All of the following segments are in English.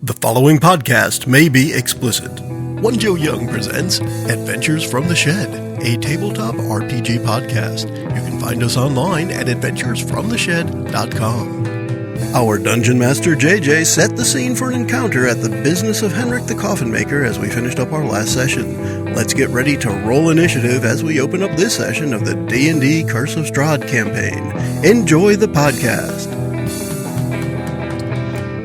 The following podcast may be explicit. One Joe Young presents Adventures from the Shed, a tabletop RPG podcast. You can find us online at adventuresfromtheshed.com. Our Dungeon Master JJ set the scene for an encounter at the business of Henrick the Coffin Maker as we finished up our last session. Let's get ready to roll initiative as we open up this session of the D&D Curse of Strahd campaign. Enjoy the podcast.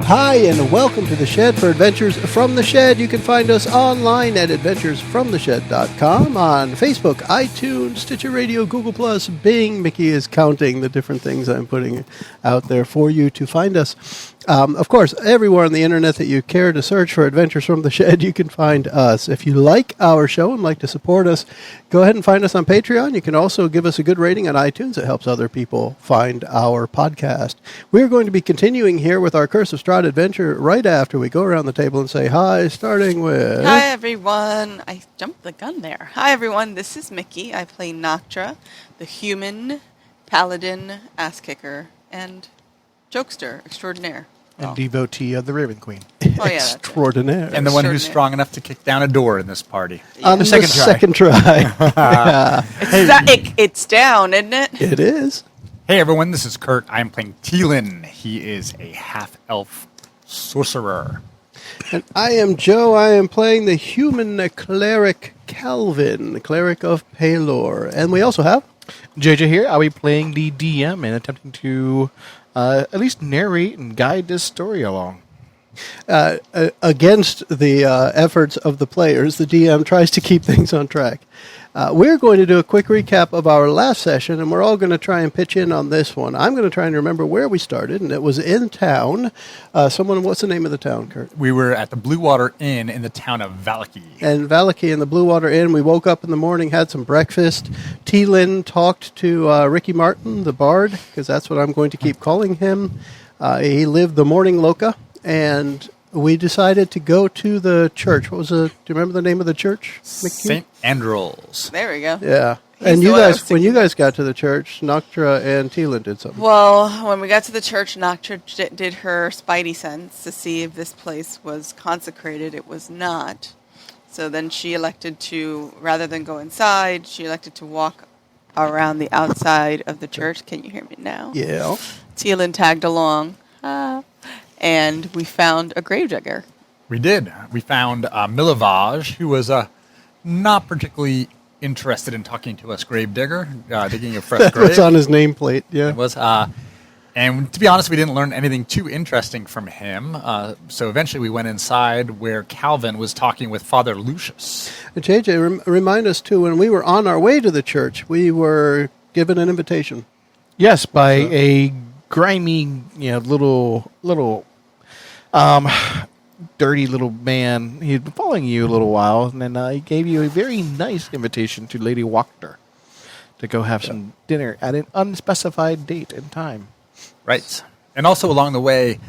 Hi, and welcome to The Shed for Adventures from the Shed. You can find us online at adventuresfromtheshed.com, on Facebook, iTunes, Stitcher Radio, Google+, Bing. Mickie is counting the different things I'm putting out there for you to find us. Of course, everywhere on the internet that you care to search for Adventures from the Shed, you can find us. If you like our show and like to support us, go ahead and find us on Patreon. You can also give us a good rating on iTunes. It helps other people find our podcast. We're going to be continuing here with our Curse of Strahd adventure right after we go around the table and say hi, starting with... Hi, everyone. I jumped the gun there. Hi, everyone. This is Mickie. I play Noctra, the human paladin, ass-kicker, and jokester extraordinaire. And devotee of the Raven Queen. Oh, yeah, extraordinaire. And the one who's strong enough to kick down a door in this party. Yeah. On the second try. Yeah. It's down, isn't it? It is. Hey everyone, this is Kurt. I'm playing Teelin. He is a half-elf sorcerer. And I am Joe. I am playing the human cleric Calvin, cleric of Palor. And we also have... JJ here. I'll be playing the DM and attempting to at least narrate and guide this story along. Against the efforts of the players, the DM tries to keep things on track. We're going to do a quick recap of our last session, and we're all going to try and pitch in on this one. I'm going to try and remember where we started, and it was in town. What's the name of the town, Kurt? We were at the Blue Water Inn in the town of Valaki. And Valaki in the Blue Water Inn, we woke up in the morning, had some breakfast. Teelin talked to Ricky Martin, the bard, because that's what I'm going to keep calling him. He lived the morning loca, and... we decided to go to the church. What was it? Do you remember the name of the church? St. Andrew's. There we go. Yeah. He's and the you one I guys, was when you thinking. guys got to the church, Noctra and Teelin did something. Well, when we got to the church, Noctra did her spidey sense to see if this place was consecrated. It was not. So then she elected to, rather than go inside, she elected to walk around the outside of the church. Can you hear me now? Yeah. Teelin tagged along. And we found a gravedigger. We did. We found Milavage, who was not particularly interested in talking to us gravedigger, digging a fresh grave. It's on his nameplate, yeah. It was. And to be honest, we didn't learn anything too interesting from him. So eventually we went inside where Calvin was talking with Father Lucius. JJ, remind us, too, when we were on our way to the church, we were given an invitation. Yes, by a grimy, little, dirty little man. He'd been following you a little while, and then he gave you a very nice invitation to Lady Wachter to go have some dinner at an unspecified date and time. Right. And also along the way,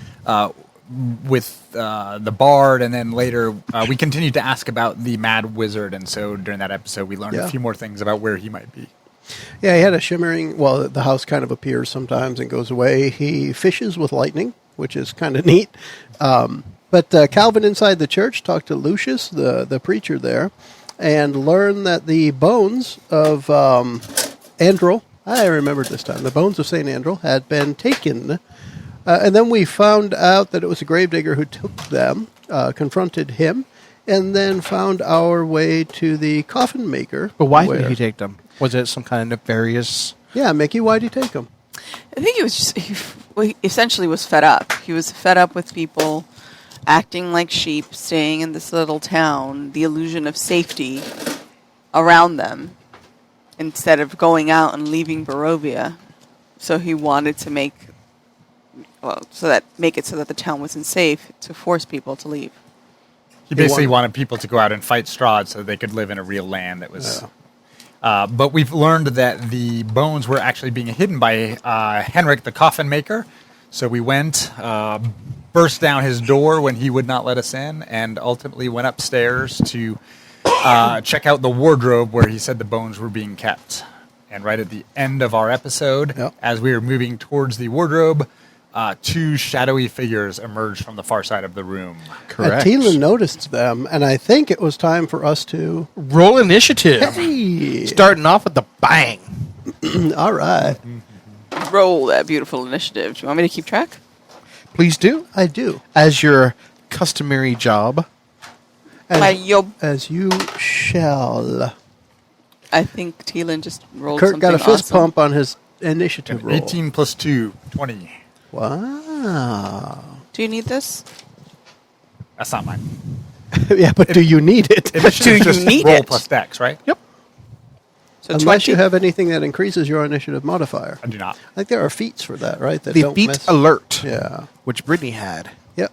with the bard, and then later we continued to ask about the mad wizard, and so during that episode we learned a few more things about where he might be. Yeah, he had a shimmering, the house kind of appears sometimes and goes away. He fishes with lightning, which is kind of neat. But Calvin inside the church talked to Lucius, the preacher there, and learned that the bones of Andrel, I remembered this time, the bones of St. Andrel had been taken. And then we found out that it was a gravedigger who took them, confronted him, and then found our way to the coffin maker. But why did he take them? Was it some kind of nefarious... Yeah, Mickie, why'd he take them? I think it was just, he essentially was fed up. He was fed up with people acting like sheep, staying in this little town, the illusion of safety around them, instead of going out and leaving Barovia. So he wanted to make it so that the town wasn't safe, to force people to leave. He basically wanted people to go out and fight Strahd so they could live in a real land that was... but we've learned that the bones were actually being hidden by Henrick, the coffin maker. So we went, burst down his door when he would not let us in, and ultimately went upstairs to check out the wardrobe where he said the bones were being kept. And right at the end of our episode, as we were moving towards the wardrobe, two shadowy figures emerged from the far side of the room. Correct. Teelan noticed them, and I think it was time for us to Roll initiative. Hey. Starting off with the bang. All right. Roll that beautiful initiative. Do you want me to keep track? Please do. I do. As your customary job. As you shall. I think Teelan just rolled Kurt something got a fist awesome. pump on his initiative roll. 18 plus 2, 20. Wow. Do you need this? That's not mine. Yeah, but do you need it? Initiative is just need roll it? plus dex, right? Yep. So Unless 20? you have anything that increases your initiative modifier. I do not. I think there are feats for that, right? That The don't feat miss. alert, Yeah. which Brittany had. Yep.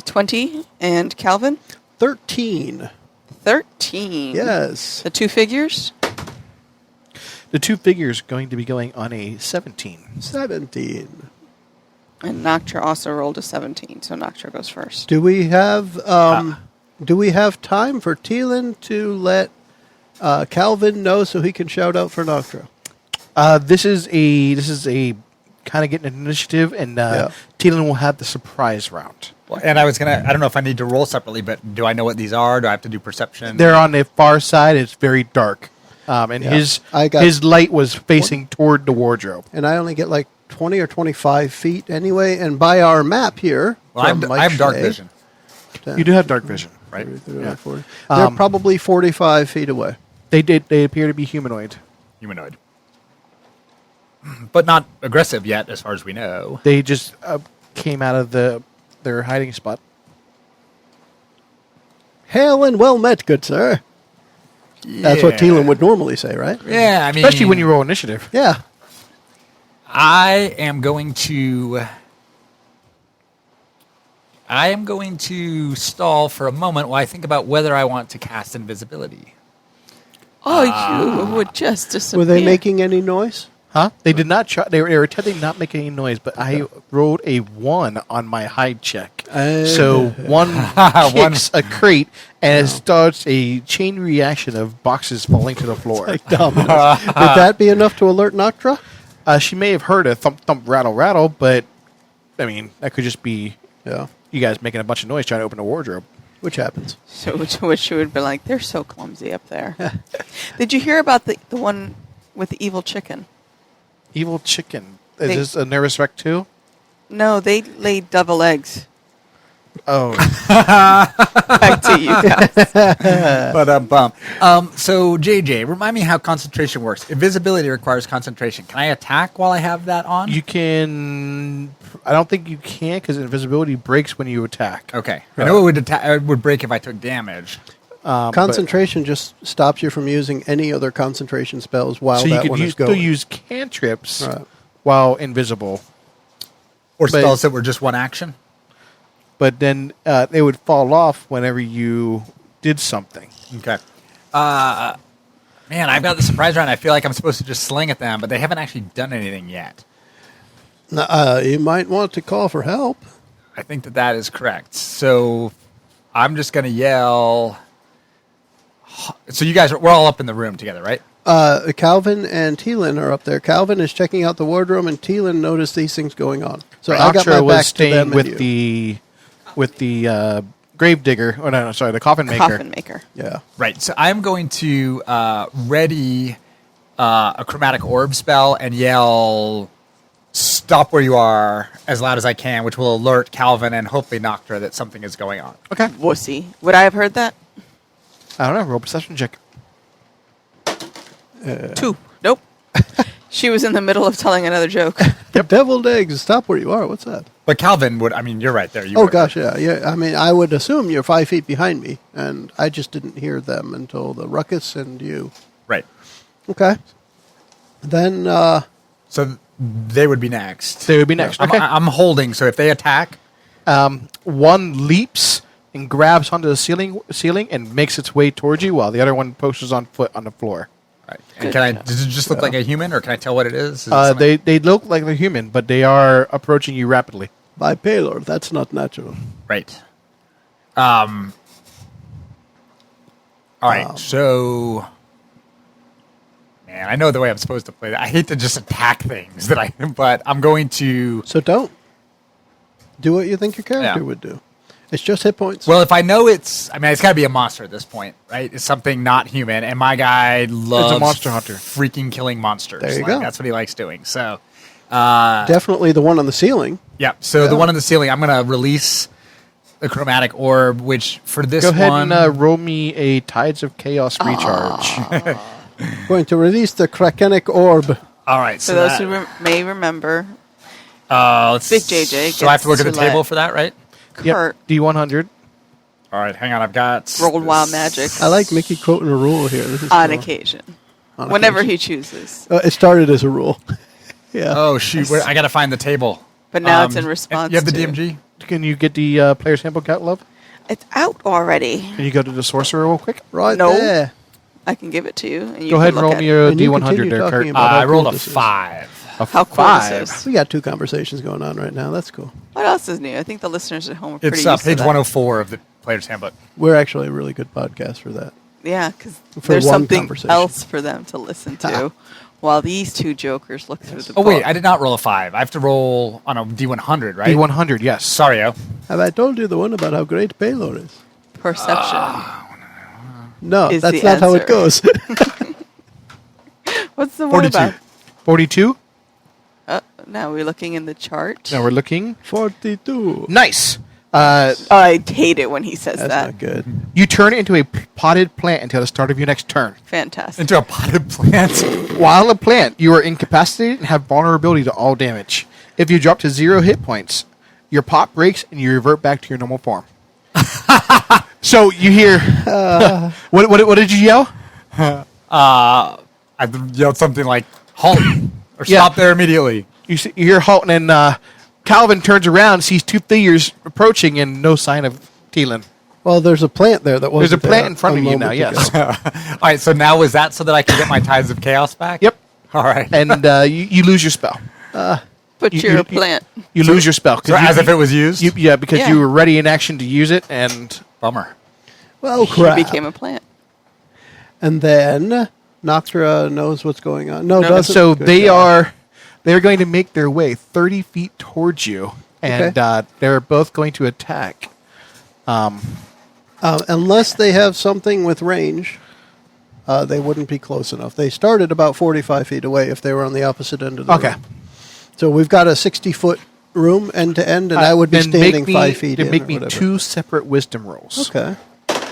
20. And Calvin? 13. 13. Yes. The two figures? The two figures going to be going on a 17. 17. And Noctra also rolled a 17, so Noctra goes first. Do we have time for Teelan to let Calvin know so he can shout out for Noctra? This is a kind of getting an initiative, and Teelan will have the surprise round. And I don't know if I need to roll separately, but do I know what these are? Do I have to do perception? They're on the far side. It's very dark, and his light was facing toward the wardrobe. And I only get like 20 or 25 feet anyway. And by our map here, Well, I have dark vision. You do have dark vision, right? Yeah. They're probably 45 feet away. They appear to be humanoid. Humanoid. But not aggressive yet, as far as we know. They just came out of their hiding spot. Hail and well met, good sir. That's what Teelan would normally say, right? Yeah, I mean... Especially when you roll initiative. Yeah. I am going to stall for a moment while I think about whether I want to cast invisibility. Oh, you would just disappear. Were they making any noise? Huh? They did not try. They were attempting not make any noise, but I rolled a 1 on my hide check. So one kicks a crate, and it starts a chain reaction of boxes falling to the floor. Like dominoes. Would that be enough to alert Noctra? She may have heard a thump, thump, rattle, rattle, but, I mean, that could just be you guys making a bunch of noise trying to open a wardrobe. Which happens. So which would be like, they're so clumsy up there. Did you hear about the one with the evil chicken? Evil chicken. Is this a nervous wreck too? No, they laid double eggs. Oh. Back to you guys. So, JJ, remind me how concentration works. Invisibility requires concentration. Can I attack while I have that on? You can... I don't think you can, because invisibility breaks when you attack. Okay. I know it would break if I took damage. Concentration just stops you from using any other concentration spells while that one is going. So you could still use cantrips while invisible. Or spells that were just one action? But then they would fall off whenever you did something. Okay. Man, I've got the surprise round. I feel like I'm supposed to just sling at them, but they haven't actually done anything yet. You might want to call for help. I think that is correct. So I'm just going to yell. So you guys, we're all up in the room together, right? Calvin and Teelan are up there. Calvin is checking out the wardrobe, and Teelan noticed these things going on. So I got my back to them with the gravedigger. Oh no, sorry, the coffin maker. Coffin maker. Yeah. Right. So I'm going to ready a chromatic orb spell and yell, "Stop where you are!" as loud as I can, which will alert Calvin and hopefully Noctra that something is going on. Okay. Wussy. Would I have heard that? I don't know. Roll perception check. 2. Nope. She was in the middle of telling another joke. Deviled eggs, stop where you are. What's that? But Calvin would, I mean, you're right there. Gosh, yeah. I mean, I would assume you're 5 feet behind me, and I just didn't hear them until the ruckus and you. Right. Okay. Then, So they would be next. They would be next. Okay. I'm holding, so if they attack. One leaps and grabs onto the ceiling and makes its way towards you, while the other one posters on foot on the floor. Right. And does it just look like a human, or can I tell what it is? They look like they're human, but they are approaching you rapidly. by Palor, that's not natural. Right. All right, so... And I know the way I'm supposed to play that. I hate to just attack things but I'm going to. So don't do what you think your character would do. It's just hit points. Well, if I know it's got to be a monster at this point, right? It's something not human, and my guy loves a monster hunter, freaking killing monsters. There you go. That's what he likes doing. So definitely the one on the ceiling. Yeah. So the one on the ceiling, I'm going to release the chromatic orb, which for this one... Go ahead and roll me a Tides of Chaos recharge. Going to release the Krakenic orb. All right. For those who may remember, let's Big JJ. So I have to look at the table for that, right? Kurt. Yep. D100. All right, hang on. I've got rolled wild magic. I like Mickie quoting a rule here. This is on cool. occasion. On Whenever occasion. he chooses. It started as a rule. Yeah. Oh, shoot. I got to find the table. But now it's in response You have the to... DMG? Can you get the player's handbook out, love? It's out already. Can you go to the sorcerer real quick? Right No. there. I can give it to you. And you Go ahead can and look roll at me it. a And you D100 continue there, talking Kurt. about how I rolled cool a this is. 5. How cool this is. We got 2 conversations going on right now. That's cool. What else is new? I think the listeners at home are pretty It's used to page that. 104 of the player's handbook. We're actually a really good podcast for that. Yeah, because For there's one something conversation. else for them to listen to while these two jokers look through the Oh, book. wait. I did not roll a 5. I have to roll on a D100, right? D100, yes. Sorry, Yo. Have I told you the one about how great payload is? Perception. No, Is that's the not how it answer. goes. What's the one 42. about? 42. Now we're looking in the chart. Now we're looking. 42. Nice. I hate it when he says That's that. not good. You turn into a potted plant until the start of your next turn. Fantastic. Into a potted plant. While a plant, you are incapacitated and have vulnerability to all damage. If you drop to 0 hit points, your pot breaks and you revert back to your normal form. So you hear... what did you yell? I yelled something like, halt, or Yeah. stop there immediately. You hear halt, and then Calvin turns around, sees 2 figures approaching, and no sign of Teelan. Well, there's a plant there that wasn't There's a plant there in front a of you now, moment yes. ago. All right, so now was that so that I could get my Tides of Chaos back? Yep. All right. And you lose your spell. But you- you're you- a plant. You lose your spell. So as if it was used? Because Yeah. you were ready in action to use it, and... Bummer. Well, You crap. became a plant. And then Noctra knows what's going on. No, No, doesn't. So Good they job. they're going to make their way 30 feet towards you, and Okay. they're both going to attack. Unless they have something with range, they wouldn't be close enough. They started about 45 feet away if they were on the opposite end of the Okay. room. So we've got a 60-foot room end to end, and I would be Then standing 5 feet then in. make or me whatever. 2 separate wisdom rolls. Okay.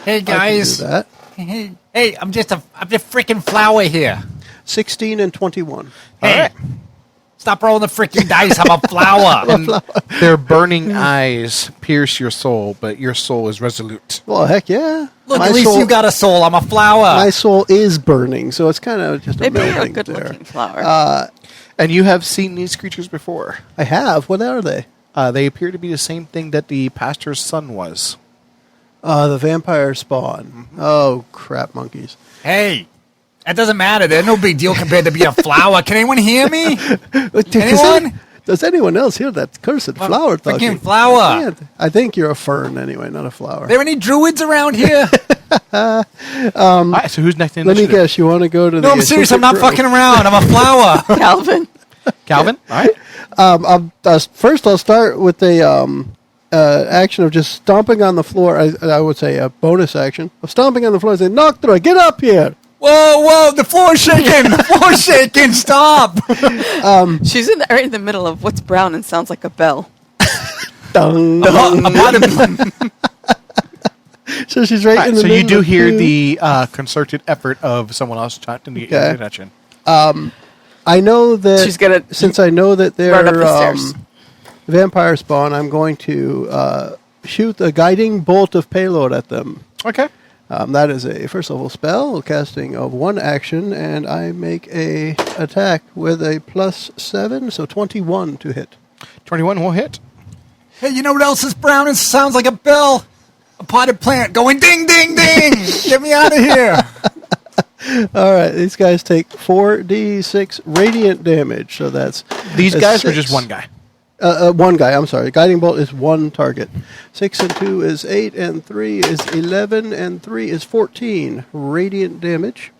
Hey, I can do guys. that. Hey, I'm just a freaking flower here. 16 and 21. Hey, stop rolling the freaking dice. I'm a flower. And their burning eyes pierce your soul, but your soul is resolute. Well, heck yeah. Look, My at least soul- you got a soul. I'm a flower. My soul is burning, so it's kind of just a Maybe you're a melting good-looking there. flower. And you have seen these creatures before. I have. What are they? They appear to be the same thing that the pastor's son was. The vampire spawn. Oh, crap monkeys. Hey, that doesn't matter. They're no big deal compared to being a flower. Can anyone hear me? Anyone? Does anyone else hear that cursed flower talking? Freaking flower. I can't. I think you're a fern anyway, not a flower. Are there any druids around here? All right, so who's next in Let me initiative? guess. You want to go to the? No, I'm serious. I'm not secret fucking around. I'm a flower. Calvin. Calvin? All right. First, I'll start with the action of just stomping on the floor. I would say a bonus action of stomping on the floor and say, Noctra, get up here. Whoa, the floor's shaking. The floor's shaking. Stop. She's right in the middle of what's brown and sounds like a bell. Dun, so she's right in the So middle you do of hear two. the concerted effort of someone else trying to get your Okay. attention. I know that She's gonna since I know that they're run up the stairs. vampire spawn, I'm going to shoot a guiding bolt of payload at them. Okay. That is a first level spell, casting of 1 action, and I make a attack with a +7, so 21 to hit. 21 will hit. Hey, you know what else is brown and sounds like a bell? A potted plant going ding, ding, ding. Get me out of here. All right, these guys take 4d6 radiant damage, so that's These a guys are 6. just one guy. One guy, I'm sorry. Guiding bolt is 1 target. 6 and 2 is 8, and 3 is 11, and 3 is 14 radiant damage.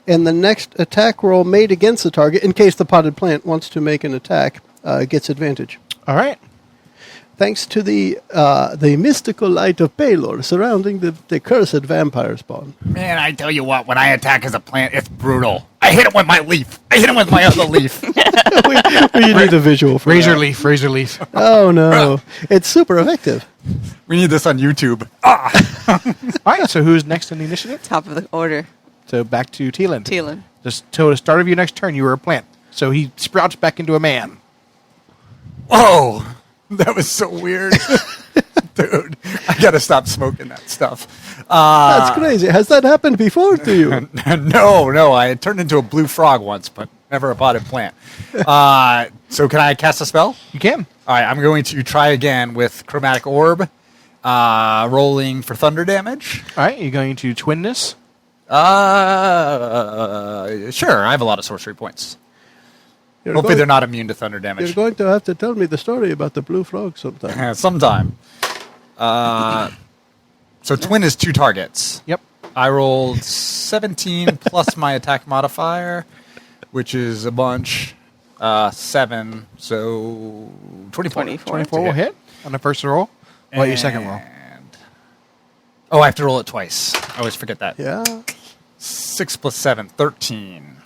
and the next attack roll made against the target, in case the potted plant wants to make an attack, gets advantage. All right. Thanks to the mystical light of Baylor surrounding the cursed vampire spawn. Man, I tell you what, when I attack as a plant, it's brutal. I hit him with my leaf. I hit him with my other leaf. We need a visual for Razor that. leaf. Oh, no. It's super effective. We need this on YouTube. All right, so who's next in the initiative? Top of the order. So back to Teelan. Teelan. Just till the start of your next turn, you were a plant. So he sprouts back into a man. Whoa, that was so weird. Dude, I got to stop smoking that stuff. That's crazy. Has that happened before to you? No. I had turned into a blue frog once, but never a potted plant. So can I cast a spell? You can. All right, I'm going to try again with Chromatic Orb, rolling for thunder damage. All right, you're going to twin this. Sure, I have a lot of sorcery points. Hopefully they're not immune to thunder damage. You're going to have to tell me the story about the blue frog sometime. Sometime. So twin is 2 targets. Yep. I rolled 17 plus my attack modifier, which is a bunch. 7, so 24. 24 will hit on the first roll. What about your second roll? Oh, I have to roll it twice. I always forget that. Yeah. 6 plus 7, 13.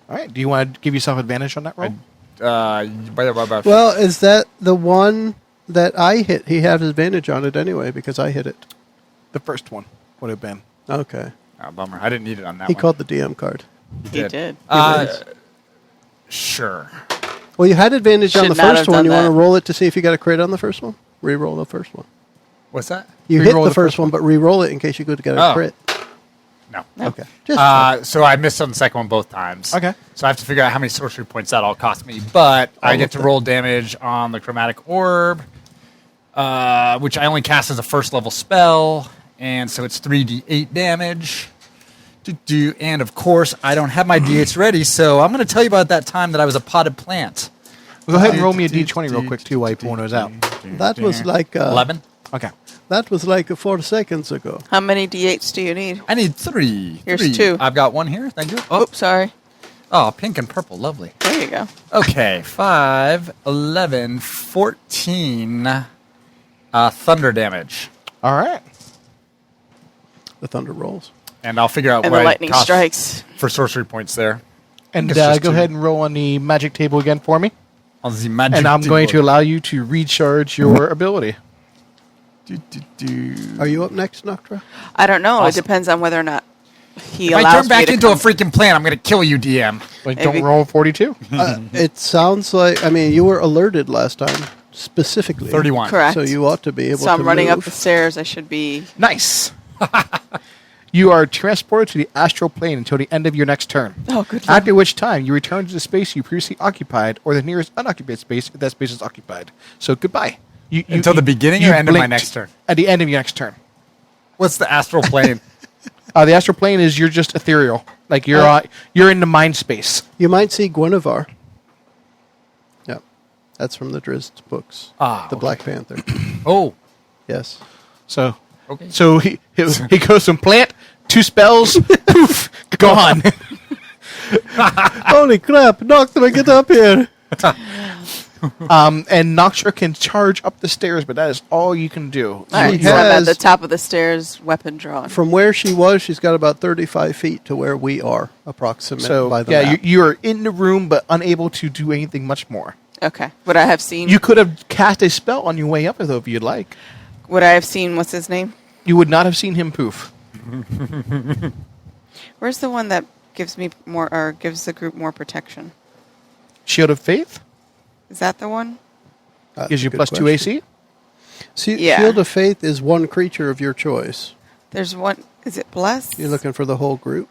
All right. Do you want to give yourself advantage on that roll? Well, is that the one that I hit? He has advantage on it anyway because I hit it. The first one would have been. Okay. Oh, bummer. I didn't need it on that He one. called the DM card. He did. Sure. Well, you had advantage on Should the not first have one. done You want to that. roll it to see if you got a crit on the first one? Re-roll the first one. What's that? You Re-roll hit the the first first one, but re-roll it in case you could get a Oh. crit. No. Okay. Just So I missed on the second one both times. Okay. So I have to figure out how many sorcery points that all cost me. But I All get of to them. roll damage on the Chromatic Orb, which I only cast as a first level spell. And so it's 3d8 damage. And of course, I don't have my d8s ready. So I'm going to tell you about that time that I was a potted plant. Well, go ahead and roll me a d20 real quick, too, while you pull those out. that was like 11? Okay. that was like 4 seconds ago. How many D8s do you need? I need 3. Here's 3. 2. I've got 1 here. Thank you. Oops, sorry. Oh, pink and purple. Lovely. There you go. Okay, 5, 11, 14 thunder damage. All right. The thunder rolls. And I'll figure out And what the it lightning costs strikes. for sorcery points there. And It's just go 2. ahead and roll on the magic table again for me. On the magic And I'm going to table. allow you to recharge your ability. Are you up next, Noctra? I don't know. Awesome. It depends on whether or not he If allows I turn me back to into a come. freaking plant, I'm going to kill you, DM. Like, Maybe- don't roll 42. It sounds like, I mean, you were alerted last time, specifically. 31. Correct. So you ought to be able to So I'm running up move. the stairs. I should be. Nice. You are transported to the astral plane until the end of your next turn. Oh, good. After which time, you return to the space you previously occupied or the nearest unoccupied space if that space is occupied. So goodbye. Until the beginning or end of my next turn? At the end of your next turn. What's the astral plane? The astral plane is you're just ethereal. Like you're in the mind space. You might see Guinevere. Yeah. That's from the Drizzt books. Ah, The okay. Black Panther. Oh, Yes. So okay. so he goes from plant, 2 spells, poof, gone. Holy crap, Noctra, get up here. And Noctra can charge up the stairs, but that is all you can do. All right, She so I'm at has- the top of the stairs, weapon drawn. From where she was, she's got about 35 feet to where we are, approximately. So by the yeah, map. you are in the room, but unable to do anything much more. Okay. Would I have seen? You could have cast a spell on your way up, though, if you'd like. Would I have seen? What's his name? You would not have seen him poof. Where's the one that gives me more, or gives the group more protection? Shield of Faith Is that the one? That's gives a you good plus 2 question. AC. Yeah. Shield of Faith is one creature of your choice. There's one. Is it bless? You're looking for the whole group.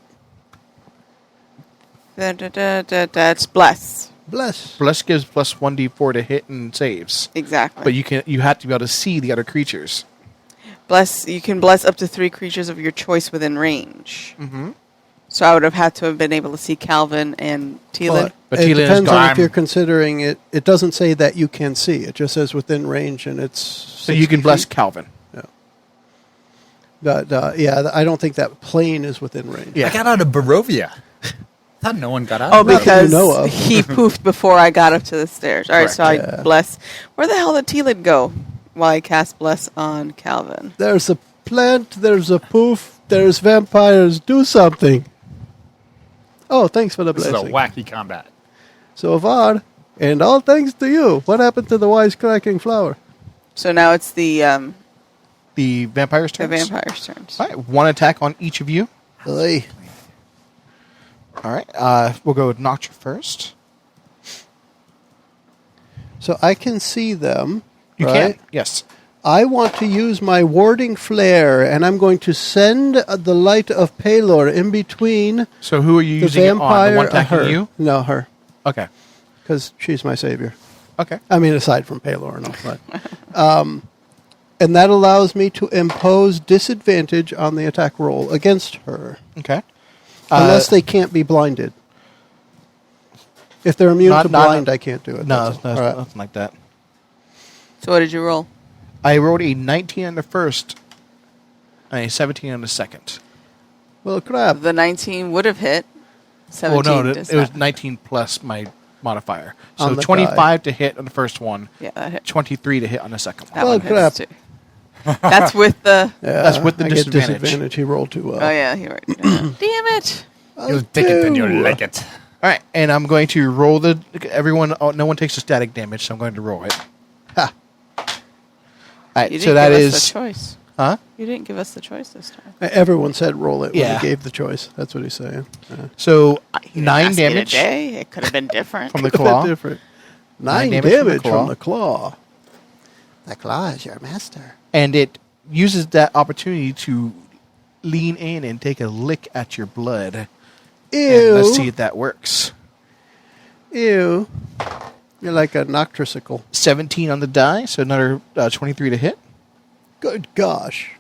It's bless. Bless. Bless gives plus 1d4 to hit and saves, Exactly. but you have to be able to see the other creatures. Bless. You can bless up to 3 creatures of your choice within range. Mm-hmm. So I would have had to have been able to see Calvin and Teelan. But it Teelan is depends on gone. if you're considering it. It doesn't say that you can see. It just says within range, and it's So you can bless Calvin. But yeah, I don't think that plane is within range. Yeah. I got out of Barovia. I thought no one got out. Oh, of that. because know of. he poofed before I got up to the stairs. All right, so I Correct. bless. Where the hell did T-Lid go? While I cast bless on Calvin. There's a plant, there's a poof, there's vampires. Do something. Oh, thanks for the This is a blessing. wacky combat. So far, and all thanks to you. What happened to the wisecracking flower? So now it's the vampire's turn. vampire's turns. All right, one attack on each of you. Hey. All right, we'll go with Noctra first. So I can see them. You right? can, yes. I want to use my warding flare, and I'm going to send the light of Palor in between So who are you the using it on? vampire. The one attacking her. you? No, her, Okay. because she's my savior. Okay. I mean, aside from Palor and all that. And that allows me to impose disadvantage on the attack roll against her, Okay. unless they can't be blinded. If they're immune Not- to not- blind, I can't do it. No, That's no, all. All right. nothing like that. So what did you roll? I rolled a 19 on the first and a 17 on the second. Well, crap. The 19 would have hit. Oh, 17 no, does it was not. 19 plus my modifier. On So the 25 to hit on the first one, Yeah, that hit. 23 to hit on the second one. That Oh, one crap. hits too. That's with the... Yeah, That's with the I get disadvantage. disadvantage. He rolled too well. Oh, yeah, he already did that. Damn it. You'll take it when you like it. All right, and I'm going to roll the... Everyone, no one takes a static damage, so I'm going to roll it. Ha. All right, You so didn't that give is... us the choice. Huh? You didn't give us the choice this time. Everyone said roll it when Yeah. he gave the choice. That's what he's saying. Yeah. So He didn't 9 ask me damage today. It could have been different. from the A bit claw. different. 9 9 damage damage from from the the claw. The claw is your master. And it uses that opportunity to lean in and take a lick at your blood. Ew. And let's see if that works. Ew. You're like a noctrisicle. 17 on the die, so another 23 to hit. Good gosh.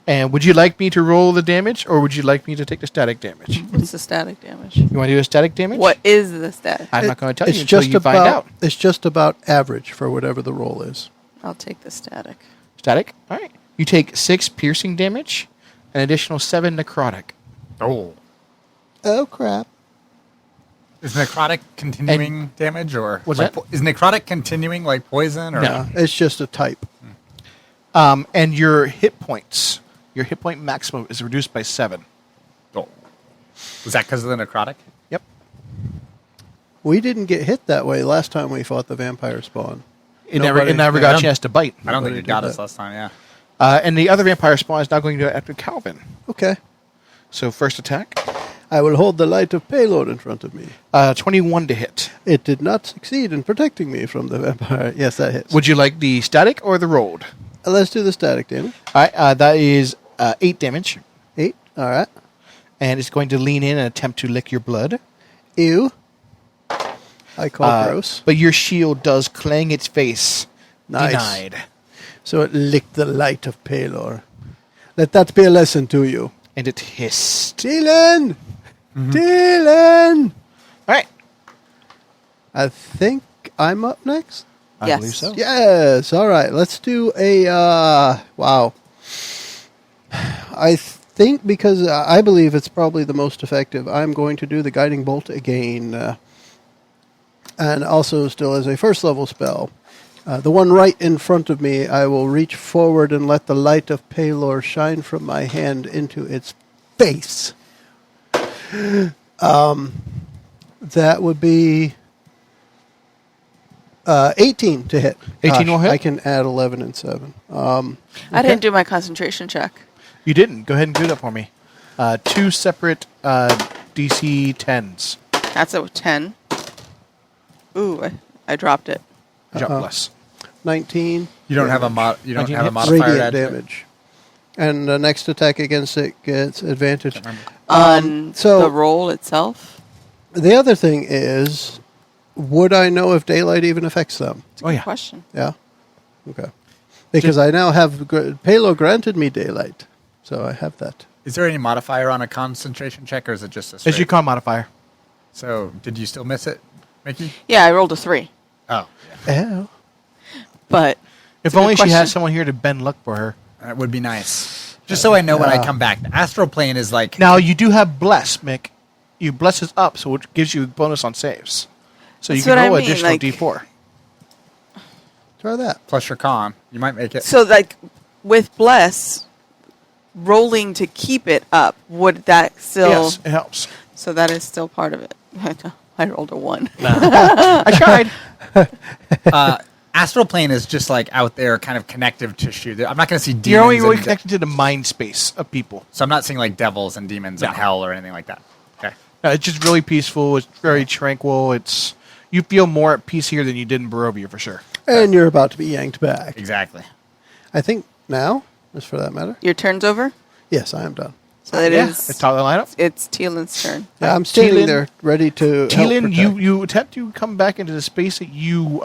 And would you like me to roll the damage, or would you like me to take the static damage? What's the static damage? You want to do a static damage? What is the static? I'm not going to tell It's you until just you find about- out. It's just about average for whatever the roll is. I'll take the static. Static? All right. You take 6 piercing damage, an additional 7 necrotic. Oh. Oh, crap. Is necrotic continuing damage, or What's like that? Is necrotic continuing like poison, or No. It's just a type. And your hit points, your hit point maximum is reduced by 7. Oh. Was that because of the necrotic? Yep. We didn't get hit that way last time we fought the vampire spawn. It never Nobody- got yeah. a chance to bite. I don't think Nobody it got did us that. last time. Yeah. And the other vampire spawn is now going to go after Calvin. Okay. So first attack, I will hold the light of payload in front of me. 21 to hit. It did not succeed in protecting me from the vampire. Yes, that hits. Would you like the static or the rolled? Let's do the static damage. All right, that is 8 damage, 8. All right. and it's going to lean in and attempt to lick your blood. Ew. I call gross. But your shield does clang its face. Nice. Denied. So it licked the light of Palor. Let that be a lesson to you. And it hissed. Dylan! Dylan! All right. I think I'm up next. I Yes. believe so. Yes. All right. Let's do a. Wow. I think because I believe it's probably the most effective, I'm going to do the Guiding Bolt again. And also, still as a first level spell. The one right in front of me, I will reach forward and let the light of Palor shine from my hand into its face. That would be 18 to hit. 18 will hit? I can add 11 and 7. I didn't do my concentration check. You didn't. Go ahead and do that for me. 2 separate DC 10s. That's a 10. Ooh, I dropped it. Jump less. 19. You don't have a You don't 19 have a hits. modifier to Radiant add to it? damage. And the next attack against it gets advantage. On so- the roll itself? The other thing is, would I know if daylight even affects them? It's a Oh, good yeah. question. Yeah? Okay. Because I now have... Palo granted me daylight. So I have that. Is there any modifier on a concentration check, or is it just a It's your straight? con modifier. So, did you still miss it, Mickey? Yeah, I rolled a 3. Oh, Oh. But If a good only she question. had someone here to bend luck for her. that would be nice. Just so I know when I come back. The astral plane is like Now, you do have Bless, Mick. you bless is up, so it gives you a bonus on saves. So That's you can what I roll mean, additional like- D4. Try that. Plus your con. You might make it. So, like, with bless, rolling to keep it up, would that still... Yes, it helps. So that is still part of it. I rolled a 1. I tried. Astral plane is just like out there, kind of connective tissue. I'm not going to see demons. You're only really and connected to the mind space of people. so I'm not seeing like devils and demons and No. hell or anything like that. Okay. No, it's just really peaceful. It's very tranquil. You feel more at peace here than you did in Barovia, for sure. And you're about to be yanked back. Exactly. I think now, just for that matter. Your turn's over? Yes, I am done. So it Yeah, is... it's top of the lineup. It's Teelan's turn. Yeah, I'm standing Teelan- there ready to help Teelan, protect. you attempt to come back into the space that you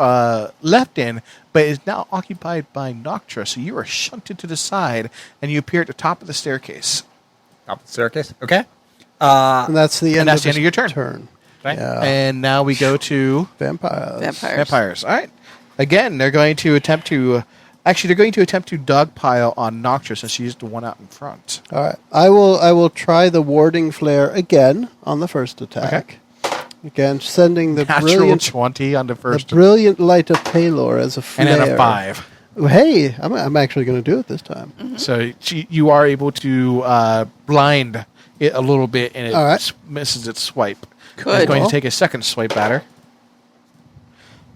left in, but is now occupied by Noctra, so you are shunted to the side, and you appear at the top of the staircase. Top of the staircase. Okay. And that's the end, that's the of end of your turn. Right. Yeah. And now we go to Vampires. vampires. All right. Again, they're going to attempt to... Actually, they're going to attempt to dogpile on Noctra since she's the one out in front. All right. I will try the warding flare again on the first attack. Again, sending the Natural 20 on the first. the brilliant light of Palor as a flare. And then a 5. Hey, I'm actually going to do it this time. So you are able to blind it a little bit, and it All right. misses its swipe. Good. It's going to take a second swipe at her.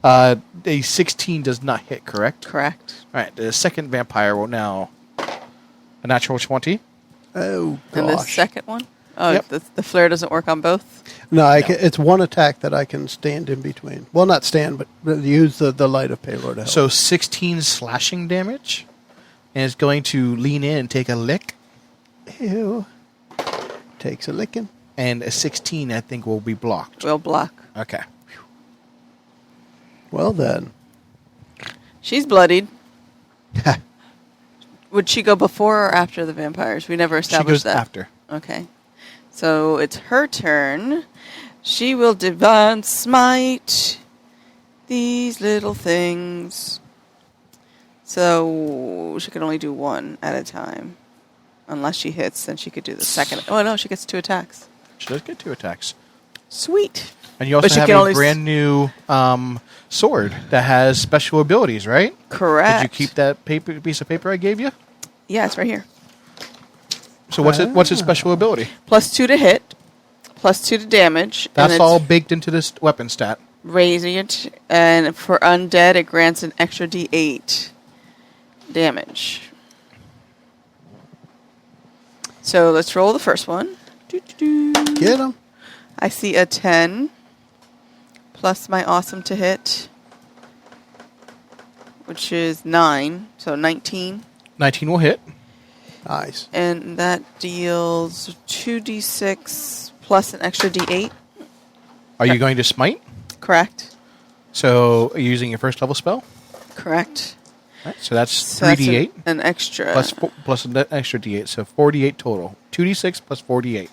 A 16 does not hit, correct? Correct. All right. The second vampire will now a natural 20. Oh, gosh. And the second one? Oh, Yep. the flare doesn't work on both? No, it's one attack that I can stand in between. Well, not stand, but use the light of Palor to help. So 16 slashing damage, and it's going to lean in and take a lick. Ew. Takes a licking. And a 16, I think, will be blocked. Will block. Okay. Well, then. She's bloodied. Would she go before or after the vampires? We never She established goes that. after. Okay. So it's her turn. She will divine smite these little things. So she can only do one at a time. Unless she hits, then she could do the second. Oh, no, she gets 2 attacks. She does get 2 attacks. Sweet. And you also But she have can a only brand new sword that has special abilities, right? Correct. Did you keep that piece of paper I gave you? Yeah, it's right here. So what's its special ability? +2 to hit, +2 to damage. That's and all it's baked into this weapon stat. radiant, and for undead, it grants an extra D8 damage. So let's roll the first one. Doo-doo-doo. Get him. I see a 10 plus my awesome to hit, which is 9, so 19. 19 will hit. Nice. And that deals 2d6 plus an extra d8. Are you going to smite? Correct. So are you using your first level spell? Correct. Right, so that's So that's 3d8 an extra. plus an extra d8. So 4d8 total. 2d6 plus 4d8.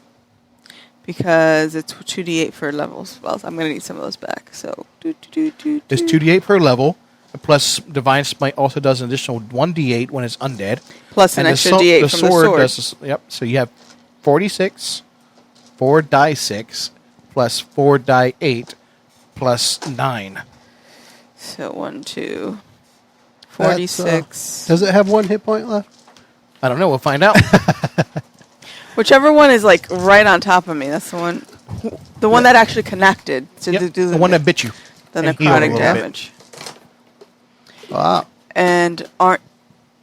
Because it's 2d8 for levels. Well, I'm going to need some of those back. So, It's 2d8 per level. Plus Divine Smite also does an additional 1d8 when it's undead. Plus an And extra d8 the from sword the sword. does. Yep. So you have 46, 4 die 6, plus 4 die 8, plus 9. So 1, 2, That's, 46. Does it have 1 hit point left? I don't know. We'll find out. Whichever one is like right on top of me. That's the one. The one that actually connected to Yep, do the one that bit you. the and healed a necrotic little bit. damage. Wow. And aren't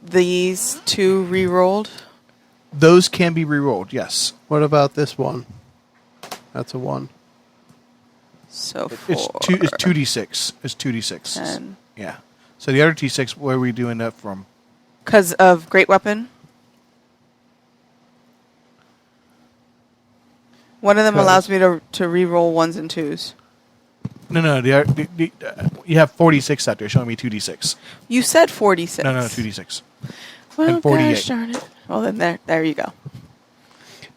these 2 re-rolled? Those can be rerolled. Yes. What about this one? That's a 1. So 4. It's 2d6. It's 2d6. 10. Yeah. So the other d6, where are we doing that from? Because of Great Weapon? One of them 'Cause- allows me to re-roll 1s and 2s. No. You have 46 out there showing me 2d6. You said 46. No, 2d6. Well, and 48. gosh darn it. Well, then there you go.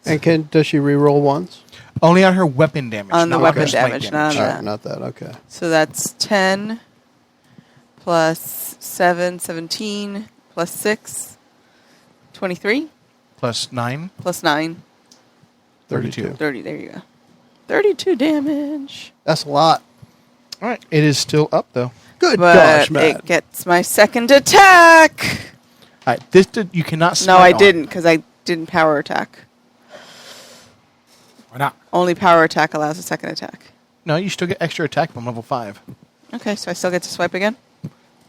And does she re-roll once? Only on her weapon damage. On the not weapon her smite damage, not on All that. right, not that. Okay. So that's 10 plus 7, 17, plus 6, 23, Plus 9, plus 9, 32. 30. There you go. 32 damage. That's a lot. All right. It is still up, though. Good But gosh, man. it gets my second attack. All right. You cannot smite No, I on. didn't, because I didn't power attack. Why not? Only power attack allows a second attack. No, you still get extra attack from level 5. Okay, so I still get to swipe again?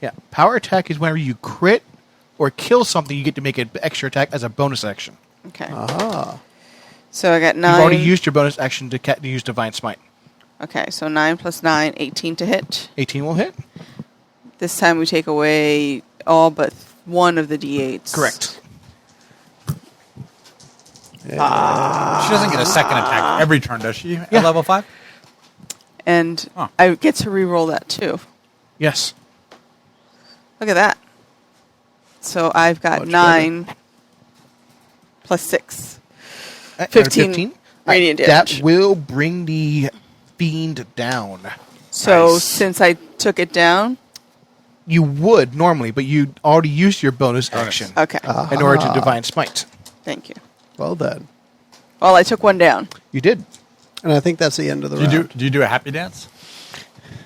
Yeah. Power attack is whenever you crit or kill something, you get to make an extra attack as a bonus action. Okay. Aha. So I got 9. You've already used your bonus action to use Divine Smite. Okay, so 9 plus 9, 18 to hit. 18 will hit. This time we take away all but one of the d8s. Correct. She doesn't get a second attack every turn, does she? At Yeah. level 5? And Huh. I get to re-roll that too. Yes. Look at that. So I've got Much 9 plus 6. At 15 radiant damage. That will bring the fiend down. So Nice. since I took it down, You would normally, but you already used your bonus action okay. in order to Divine Smite. Thank you. Well done. Well, I took one down. You did. And I think that's the end of the Do round. you do a happy dance?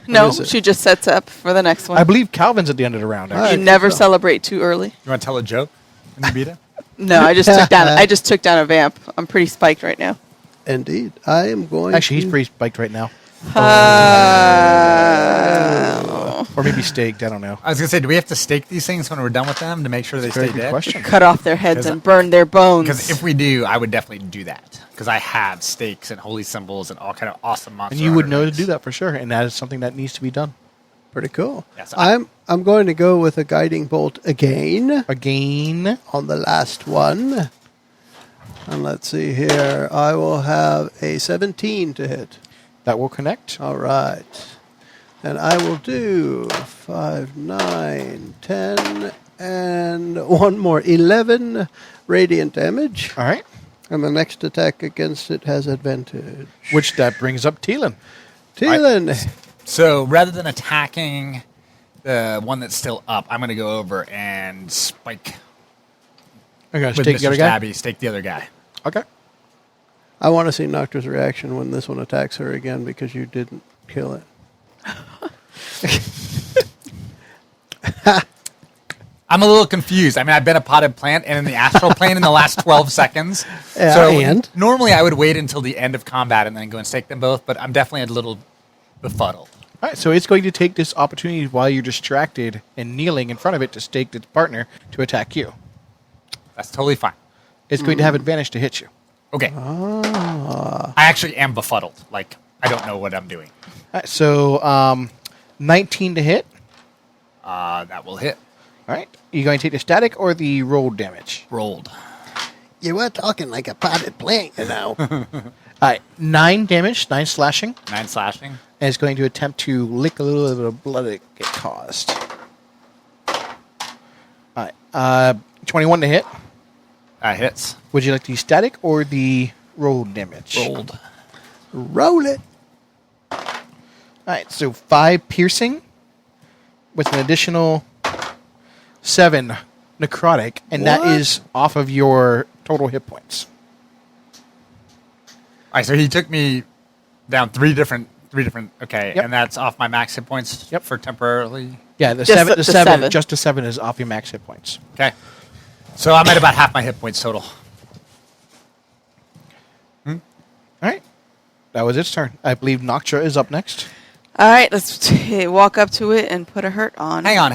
No, is it? she just sets up for the next one. I believe Calvin's at the end of the round. All Actually. right. You never so. celebrate too early. You want to tell a joke when you beat it? No, I just took down. I just took down a vamp. I'm pretty spiked right now. Indeed. I am going Actually, he's to... pretty spiked right now. Or maybe staked. I don't know. I was going to say, do we have to stake these things when we're done with them to make sure they Very stay good dead? question. Cut off their heads 'Cause and burn their bones. Because if we do, I would definitely do that. Because I have stakes and holy symbols and all kind of awesome monsters. And you would know to do that for sure, and that is something that needs to be done. Pretty cool. Yes, I'm going to go with a guiding bolt again Again. on the last one. And let's see here. I will have a 17 to hit. That will connect. All right. And I will do 5, 9, 10, and one more. 11 radiant damage. All right. And the next attack against it has advantage. Which that brings up Teelan. Teelan. So rather than attacking the one that's still up, I'm going to go over and spike I'm going to with stake Mr. the other guy. Stabby, stake the other guy. Okay. I want to see Noctra's reaction when this one attacks her again because you didn't kill it. I'm a little confused. I mean, I've been a potted plant and in the astral plane in the last 12 seconds. Yeah, so and? normally I would wait until the end of combat and then go and stake them both, but I'm definitely a little befuddled. All right, so it's going to take this opportunity while you're distracted and kneeling in front of it to stake its partner to attack you. That's totally fine. It's going to have advantage to hit you. Okay. I actually am befuddled. Like, I don't know what I'm doing. All right, so 19 to hit. That will hit. All right. Are you going to take the static or the rolled damage? Rolled. You were talking like a potted plant, you know. All right. 9 damage, 9 slashing. 9 slashing. And it's going to attempt to lick a little bit of blood it caused. All right. 21 to hit. Hits. Would you like the static or the rolled damage? Rolled. Roll it. All right. So 5 piercing with an additional 7 necrotic, and that What? is off of your total hit points. All right, so he took me down three different. Okay, Yep. and that's off my max hit points. Yep. For temporarily. Yeah, the Just 7, the the 7, 7. just the 7 is off your max hit points. Okay, so I'm at about half my hit points total. All right. That was its turn. I believe Noctra is up next. All right, let's walk up to it and put a hurt on. Hang on.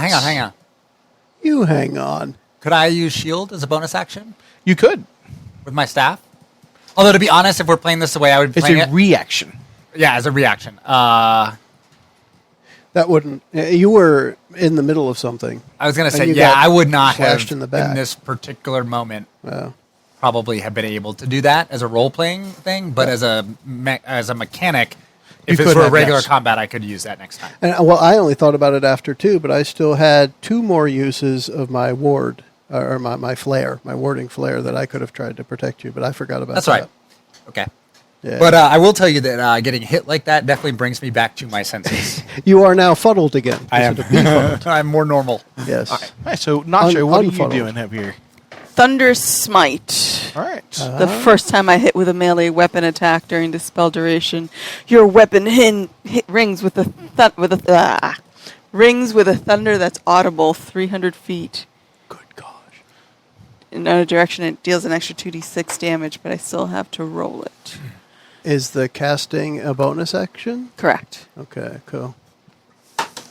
You hang on. Could I use shield as a bonus action You could. with my staff? Although to be honest, if we're playing this the way I would It's play a it, reaction. yeah, as a reaction. That wouldn't... You were in the middle of something. I was gonna And say, you yeah, got I would not have slashed in the back. this particular moment Well, probably have been able to do that as a role playing thing, but as a mechanic, You if it's could for have, regular yes. combat, I could use that next time. and well, I only thought about it after 2, but I still had 2 more uses of my ward, or my flare, my warding flare that I could have tried to protect you, but I forgot about That's that. right. Okay. Yeah. But I will tell you that getting hit like that definitely brings me back to my senses. You are now fuddled again. I am. Instead of befuddled. I'm more normal. Yes. All right, so Noctra, what are you unfuddled. doing up here? Thunder Smite. All right. The first time I hit with a melee weapon attack during the spell duration, your weapon rings with a thunder that's audible 300 feet. Good gosh. In another direction, it deals an extra 2d6 damage, but I still have to roll it. Is the casting a bonus action? Correct. Okay, cool.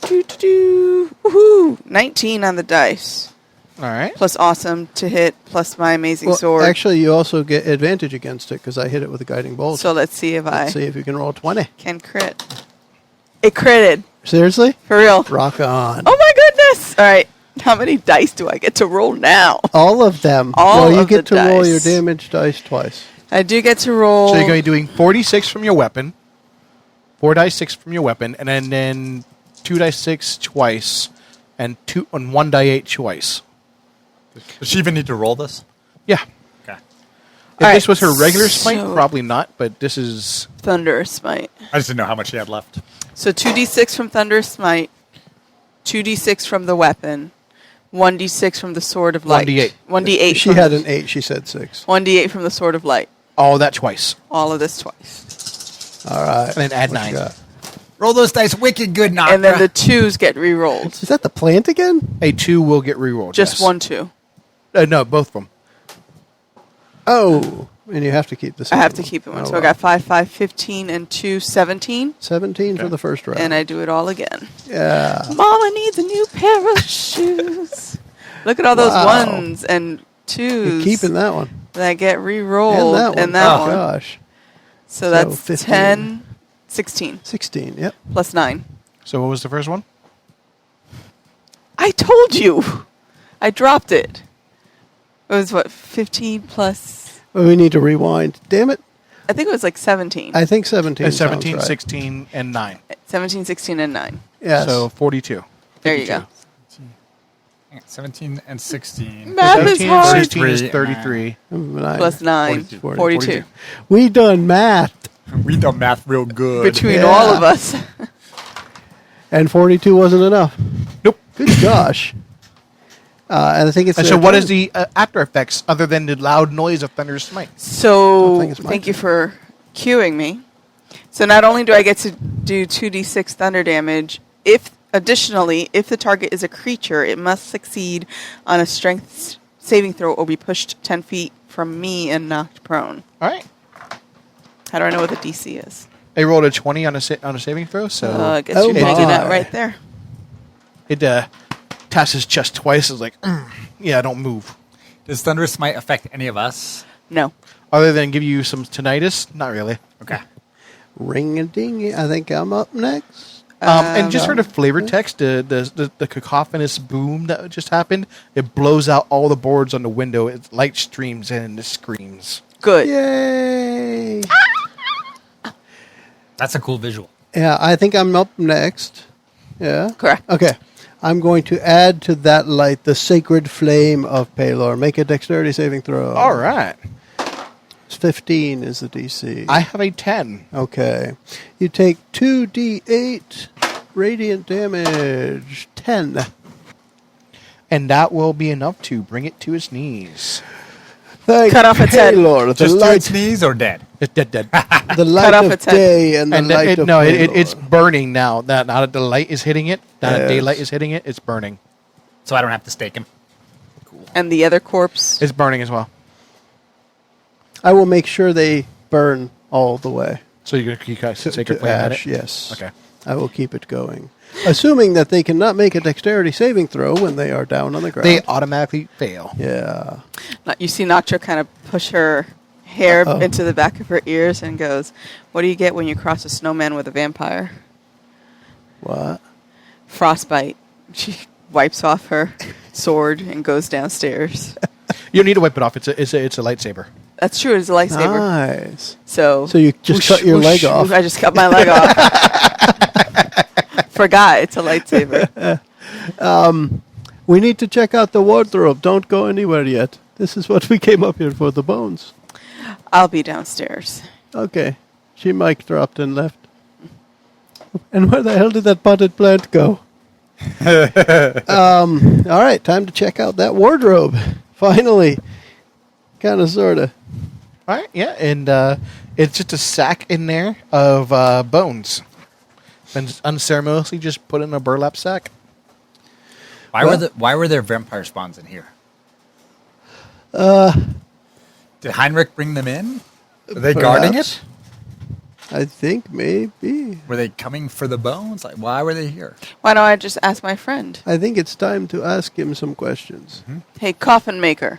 Woohoo! 19 on the dice. All right. Plus awesome to hit, plus my amazing sword. Actually, you also get advantage against it because I hit it with a guiding bolt. So let's see if Let's see if you can roll 20. can crit. It critted. Seriously? For real. Rock on. Oh my goodness! All right. How many dice do I get to roll now? All of them. All you of get the to roll dice. your damage dice twice. I do get to roll. So you're going to be doing 46 from your weapon, 4 dice 6 from your weapon, and then 2 dice 6 twice, and 1 die 8 twice. Does she even need to roll this? Yeah. Okay. If All this right, was her regular smite, so- probably not, but this is... Thunder Smite. I just didn't know how much she had left. So 2d6 from Thunder Smite, 2d6 from the weapon, 1d6 from the Sword of Light. 1d8. 1d8. She had an 8. She said 6. 1d8 from the Sword of Light. All that twice. All of this twice. All right. And then add What you 9. got? Roll those dice wicked good, Noctra. And then the 2s get re-rolled. Is that the plant again? A 2 will get rerolled. Just yes. 1 2. No, both of them. Oh. And you have to keep this. I have to keep it one. So I got 5, 5, 15, and 2, 17. 17 for the first round. And I do it all again. Yeah. Mama needs a new pair of shoes. Look at all those Wow. 1s and 2s. You're keeping that one. that get re-rolled. And that one. one. Gosh. So that's 15. 10, 16, 16. Yep. plus 9. So what was the first one? I told you. I dropped it. It was, 15 plus... Well, we need to rewind. Damn it. I think it was like 17. I think 17 17, sounds right. 16, and 9. 17, 16, and 9. Yes. So 42. There you go. 17 and 16. Math is 17 and hard. 16 is 33. Plus 9. 42. We done math. We done math real good. Between Yeah. all of us. And 42 wasn't enough. Nope. Good gosh. And I think it's. And so what is the after effects other than the loud noise of Thunder's Smite? I So, think it's my thank you turn. for cueing me. So not only do I get to do 2d6 thunder damage, if the target is a creature, it must succeed on a strength saving throw or be pushed 10 feet from me and knocked prone. All right. How do I know what the DC is? I rolled a 20 on a saving throw, so I guess Oh you figured that my. right there. it taps his chest twice. It's like, yeah, don't move. Does Thunderous Smite affect any of us? No. Other than give you some tinnitus, not really. Okay. Ring-a-ding. I think I'm up next. And just for the flavor text, the cacophonous boom that just happened, it blows out all the boards on the window. It light streams in and it screams. Good. Yay. That's a cool visual. Yeah, I think I'm up next. Yeah. Correct. Okay. I'm going to add to that light the sacred flame of Palor. Make a dexterity saving throw. All right. 15 is the DC. I have a 10. Okay. You take 2d8 radiant damage. 10. And that will be enough to bring it to its knees. Thank Cut off its head. Palor, the Just to light, its knees or dead? It's dead. the light off of its head. day and the And light of it's Palor. burning now. Now that the light is hitting it, now that Yes. daylight is hitting it, it's burning. So I don't have to stake him. And the other corpse. It's burning as well. I will make sure they burn all the way. So you guys To, take your to plan at ash, it? yes. Okay. I will keep it going. Assuming that they cannot make a dexterity saving throw when they are down on the ground. They automatically fail. Yeah. You see Noctra kind of push her hair Uh-oh. into the back of her ears and goes, "What do you get when you cross a snowman with a vampire?" What? Frostbite. She wipes off her sword and goes downstairs. You don't need to wipe it off. It's a lightsaber. That's true. It's a lightsaber. Nice. So You just cut your leg off. I just cut my leg off. Forgot it's a lightsaber. We need to check out the wardrobe. Don't go anywhere yet. This is what we came up here for, the bones. I'll be downstairs. Okay. She mic dropped and left. And where the hell did that potted plant go? All right, time to check out that wardrobe. Finally. Kind of, sort of. All right, yeah, and it's just a sack in there of bones. Been unceremoniously just put in a burlap sack. Why were there vampire spawns in here? Did Henrick bring them in? Were they guarding it? I think maybe. Were they coming for the bones? Like, why were they here? Why don't I just ask my friend? I think it's time to ask him some questions. Mm-hmm. Hey, coffin maker.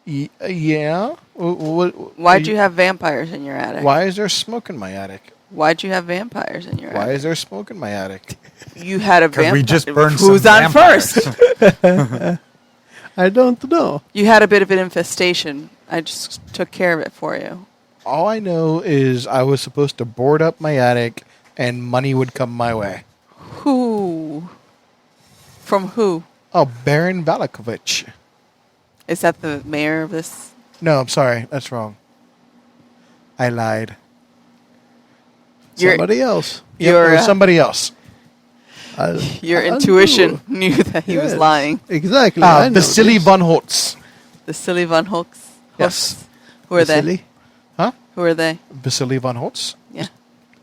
Yeah. Why'd you have vampires in your attic? Why is there smoke in my attic? Why'd you have vampires in your attic? Why is there smoke in my attic? You had a vampire. We just burned Who's some on vampires. first? I don't know. You had a bit of an infestation. I just took care of it for you. All I know is I was supposed to board up my attic and money would come my way. Who? From who? Oh, Baron Valakovich. Is that the mayor of this? No, I'm sorry. That's wrong. I lied. Somebody else. Yep, it was somebody else. Your intuition knew that he was Yes. lying. Exactly. I know Vasily this. von Holtz. The silly Von Hooks? Yes. Who are they? Vasily? Huh? Who are they? Vasily von Holtz. Yeah.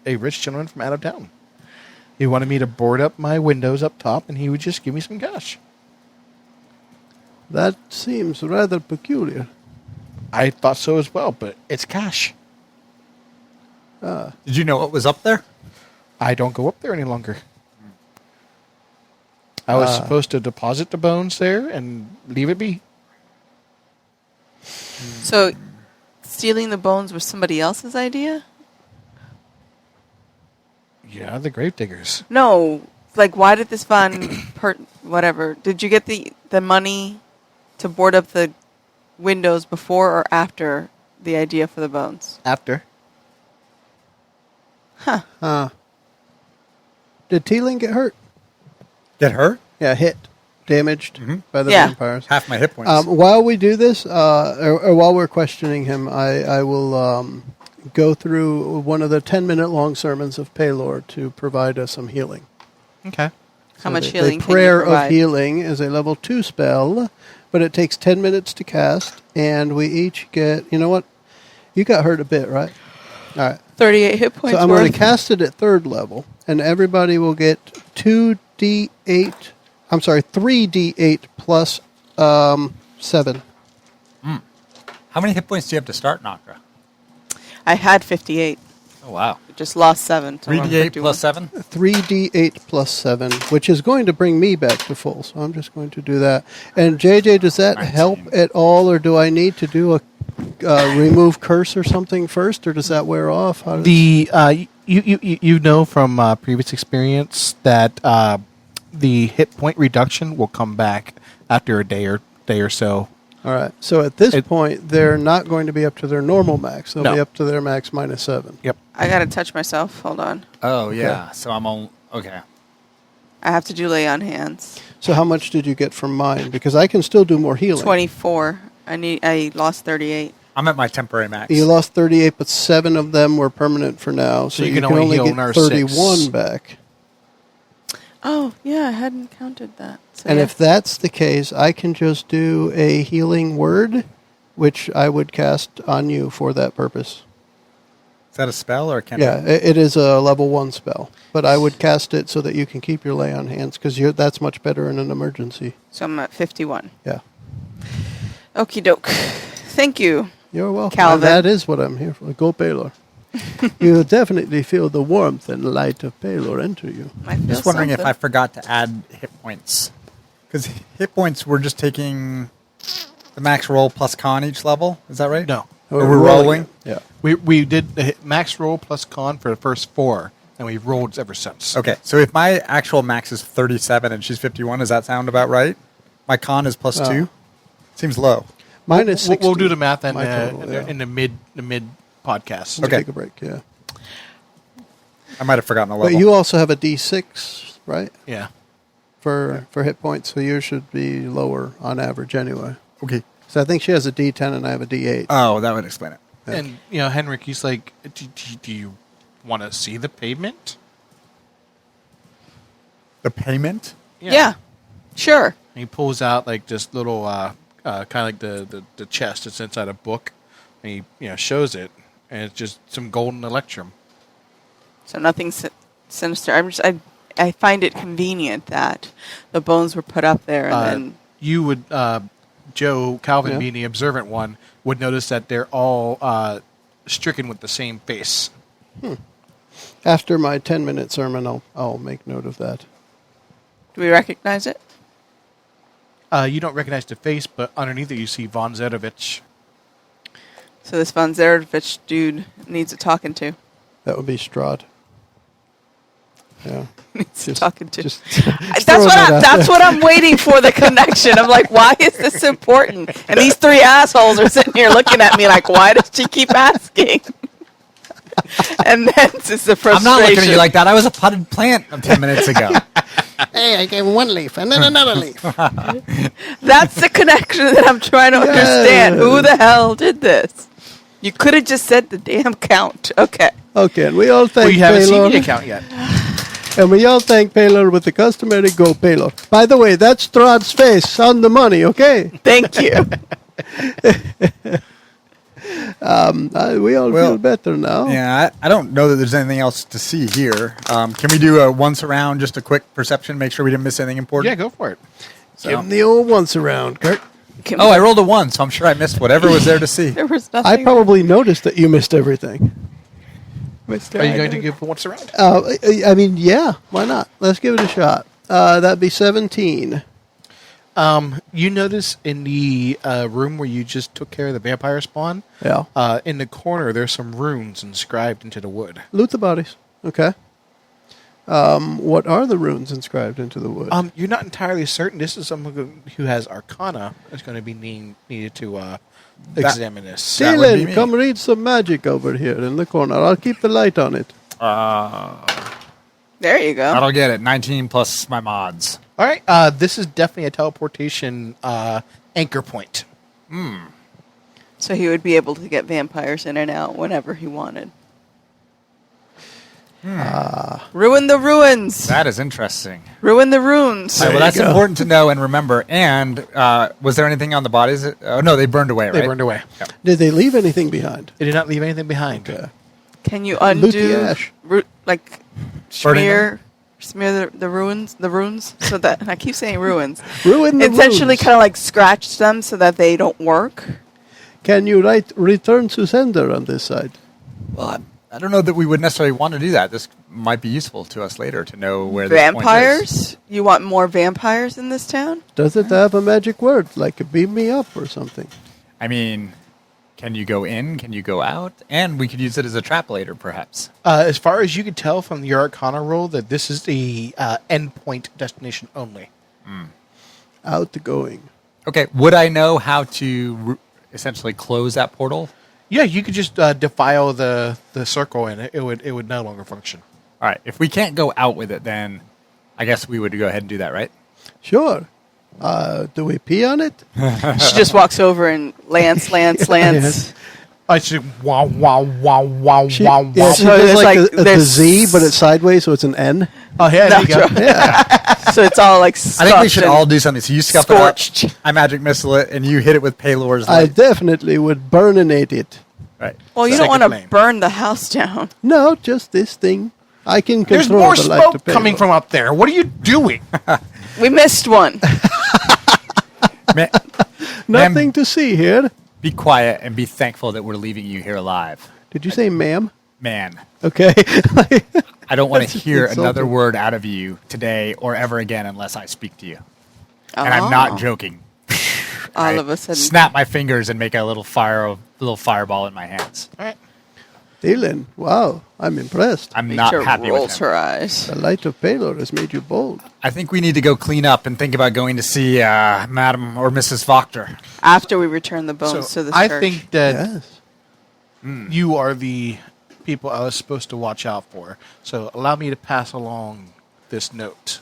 A rich gentleman from out of town. He wanted me to board up my windows up top, and he would just give me some cash. That seems rather peculiar. I thought so as well, but it's cash. Did you know what was up there? I don't go up there any longer. I was supposed to deposit the bones there and leave it be. So, stealing the bones was somebody else's idea? Yeah, the gravediggers. No. Like, why did this whatever. Did you get the money to board up the windows before or after the idea for the bones? After. Did Teeling get hurt? Get hurt? Yeah, hit. Damaged by the Yeah. vampires. Half my hit points. While we do this, or while we're questioning him, I will go through one of the 10-minute long sermons of Paylor to provide us some healing. Okay. How much the healing can you Prayer of provide? Healing is a level 2 spell, but it takes 10 minutes to cast, and we each get, you know what? You got hurt a bit, right? All right. 38 hit points So I'm worth. going to cast it at 3rd level, and everybody will get 3d8 plus 7. How many hit points do you have to start, Nakra? I had 58. Oh, wow. Just lost 7. So 3d8 plus 7? 3d8 plus 7, which is going to bring me back to full. So I'm just going to do that. And JJ, does that 19. help at all, or do I need to do a remove curse or something first, or does that wear off? How does You know from previous experience that the hit point reduction will come back after a day or so. All right. So at this point, they're not going to be up to their normal max. They'll be up to their max minus 7. Yep. I got to touch myself. Hold on. Oh, yeah. So I'm on... Okay. I have to do lay on hands. So how much did you get from mine? Because I can still do more healing. 24. I lost 38. I'm at my temporary max. You lost 38, but 7 of them were permanent for now. So you can only heal get another 31 6. back. Oh, yeah, I hadn't counted that. So And yeah. if that's the case, I can just do a healing word, which I would cast on you for that purpose. Is that a spell or a cantrip? Yeah, it is a level 1 spell. But I would cast it so that you can keep your lay on hands, because that's much better in an emergency. So I'm at 51. Yeah. Okie doke. Thank you. You're welcome. Calvin. That is what I'm here for. Go Paylor. You'll definitely feel the warmth and light of Paylor enter you. I feel Just wondering if something. I forgot to add hit points. Because hit points, we're just taking the max roll plus con each level. Is that right? No. Or we're rolling? Yeah. We did the max roll plus con for the first 4, and we've rolled ever since. Okay, so if my actual max is 37 and she's 51, does that sound about right? My con is plus 2? Seems low. Mine is 60. We'll do the math My total, yeah. in the mid podcast. We'll Okay. take a break, yeah. I might have forgotten the But level. you also have a D6, right? Yeah. For hit points, so yours should be lower on average anyway. Okay. So I think she has a D10 and I have a D8. Oh, that would explain it. Yeah. And, Henrick, he's like, do you want to see the payment? The payment? Yeah. Sure. And he pulls out, like, this little kind of like the chest. It's inside a book, and he shows it, and it's just some golden electrum. So nothing sinister. I find it convenient that the bones were put up there, and then you would, Joe Calvin, being the observant one, would notice that they're all stricken with the same face. After my 10-minute sermon, I'll make note of that. Do we recognize it? You don't recognize the face, but underneath it you see Von Zedovich. So this Von Zedovich dude needs a talking to. That would be Strahd. Yeah. Talking to. That's That's what I'm waiting for, the connection. I'm like, why is this important? And these three assholes are sitting here looking at me like, why does she keep asking? And then it's the frustration. I'm not looking at you like that. I was a potted plant 10 minutes ago. Hey, I gave him one leaf and then another leaf. That's the connection that I'm trying to understand. Who the hell did this? You could have just said the damn count. Okay. Okay, and we all thank We haven't seen Paylor. the account yet. And we all thank Paylor with the customary go Paylor. By the way, that's Strahd's face on the money, okay? Thank you. We all feel better now. Yeah, I don't know that there's anything else to see here. Can we do a once around, just a quick perception, make sure we didn't miss anything important? Yeah, go for it. Give him the old once around, Kurt. I rolled a 1, so I'm sure I missed whatever was there to see. There was nothing. I probably noticed that you missed everything. Are you going to give once around? I mean, yeah, why not? Let's give it a shot. That'd be 17. You notice in the room where you just took care of the vampire spawn, in the corner there's some runes inscribed into the wood. Loot the bodies. Okay. What are the runes inscribed into the wood? You're not entirely certain. This is someone who has Arcana that's going to be needed to examine this. Dylan, come read some magic over here in the corner. I'll keep the light on it. There you go. That'll get it. 19 plus my mods. All right. This is definitely a teleportation anchor point. So he would be able to get vampires in and out whenever he wanted. Ruin the ruins. That is interesting. Ruin the runes. Well, that's important to know and remember. And was there anything on the bodies? Oh, no, they burned away, right? They burned away. Yep. Did they leave anything behind? They did not leave anything behind. Okay. Can you Loot the undo, ash. smear the runes, so that I keep saying ruins. Ruin the Essentially, runes. kind of like scratch them so that they don't work. Can you write return to sender on this side? Well, I don't know that we would necessarily want to do that. This might be useful to us later to know where this point is. Vampires? You want more vampires in this town? Does it have a magic word, like a beam me up or something? I mean, can you go in? Can you go out? And we could use it as a trap later, perhaps. As far as you can tell from your Arcana roll, that this is the endpoint destination only. Outgoing. Okay, would I know how to essentially close that portal? Yeah, you could just defile the circle and it would no longer function. All right, if we can't go out with it, then I guess we would go ahead and do that, right? Sure. Do we pee on it? She just walks over and Lance. Yes. I should wow. She So does it's like like the there's- Z, but it's sideways, so it's an N. Oh, yeah, there you go. So it's all like I think we should all do something. So you scuff scorched. it up, I magic missile it, and you hit it with Paylor's I light. definitely would burninate it. Right. Well, you Second don't want to flame. burn the house down. No, just this thing. I can There's control more the light to smoke coming payload. from up there. What are you doing? We missed one. Nothing to see here. Be quiet and be thankful that we're leaving you here alive. Did you say ma'am? Man, Okay. I don't want to That's hear insulting. another word out of you today or ever again unless I speak to you. And I'm not joking. All of a sudden. Snap my fingers and make a little fireball in my hands. All right. Dylan, wow, I'm impressed. I'm not Nature happy rolls with him. her eyes. The light of payload has made you bold. I think we need to go clean up and think about going to see Madam or Mrs. Wachter. After we return the bones So to the I church. think that Yes. you are the people I was supposed to watch out for. So allow me to pass along this note.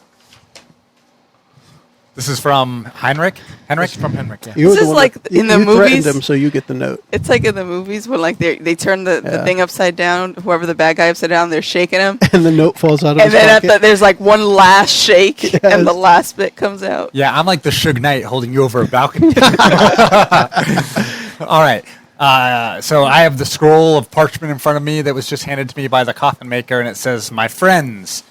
This is from Henrick. This is from Henrick, yeah. You were This the is one like that- in the you threatened movies. him, so you get the note. It's like in the movies when like they turn the Yeah. thing upside down. Whoever the bad guy upside down, they're shaking him, And the note falls out of and his then pocket. there's like one last shake, Yes. and the last bit comes out. Yeah, I'm like the Suge Knight holding you over a balcony. All right. So I have the scroll of parchment in front of me that was just handed to me by the coffin maker, and it says, "My friends,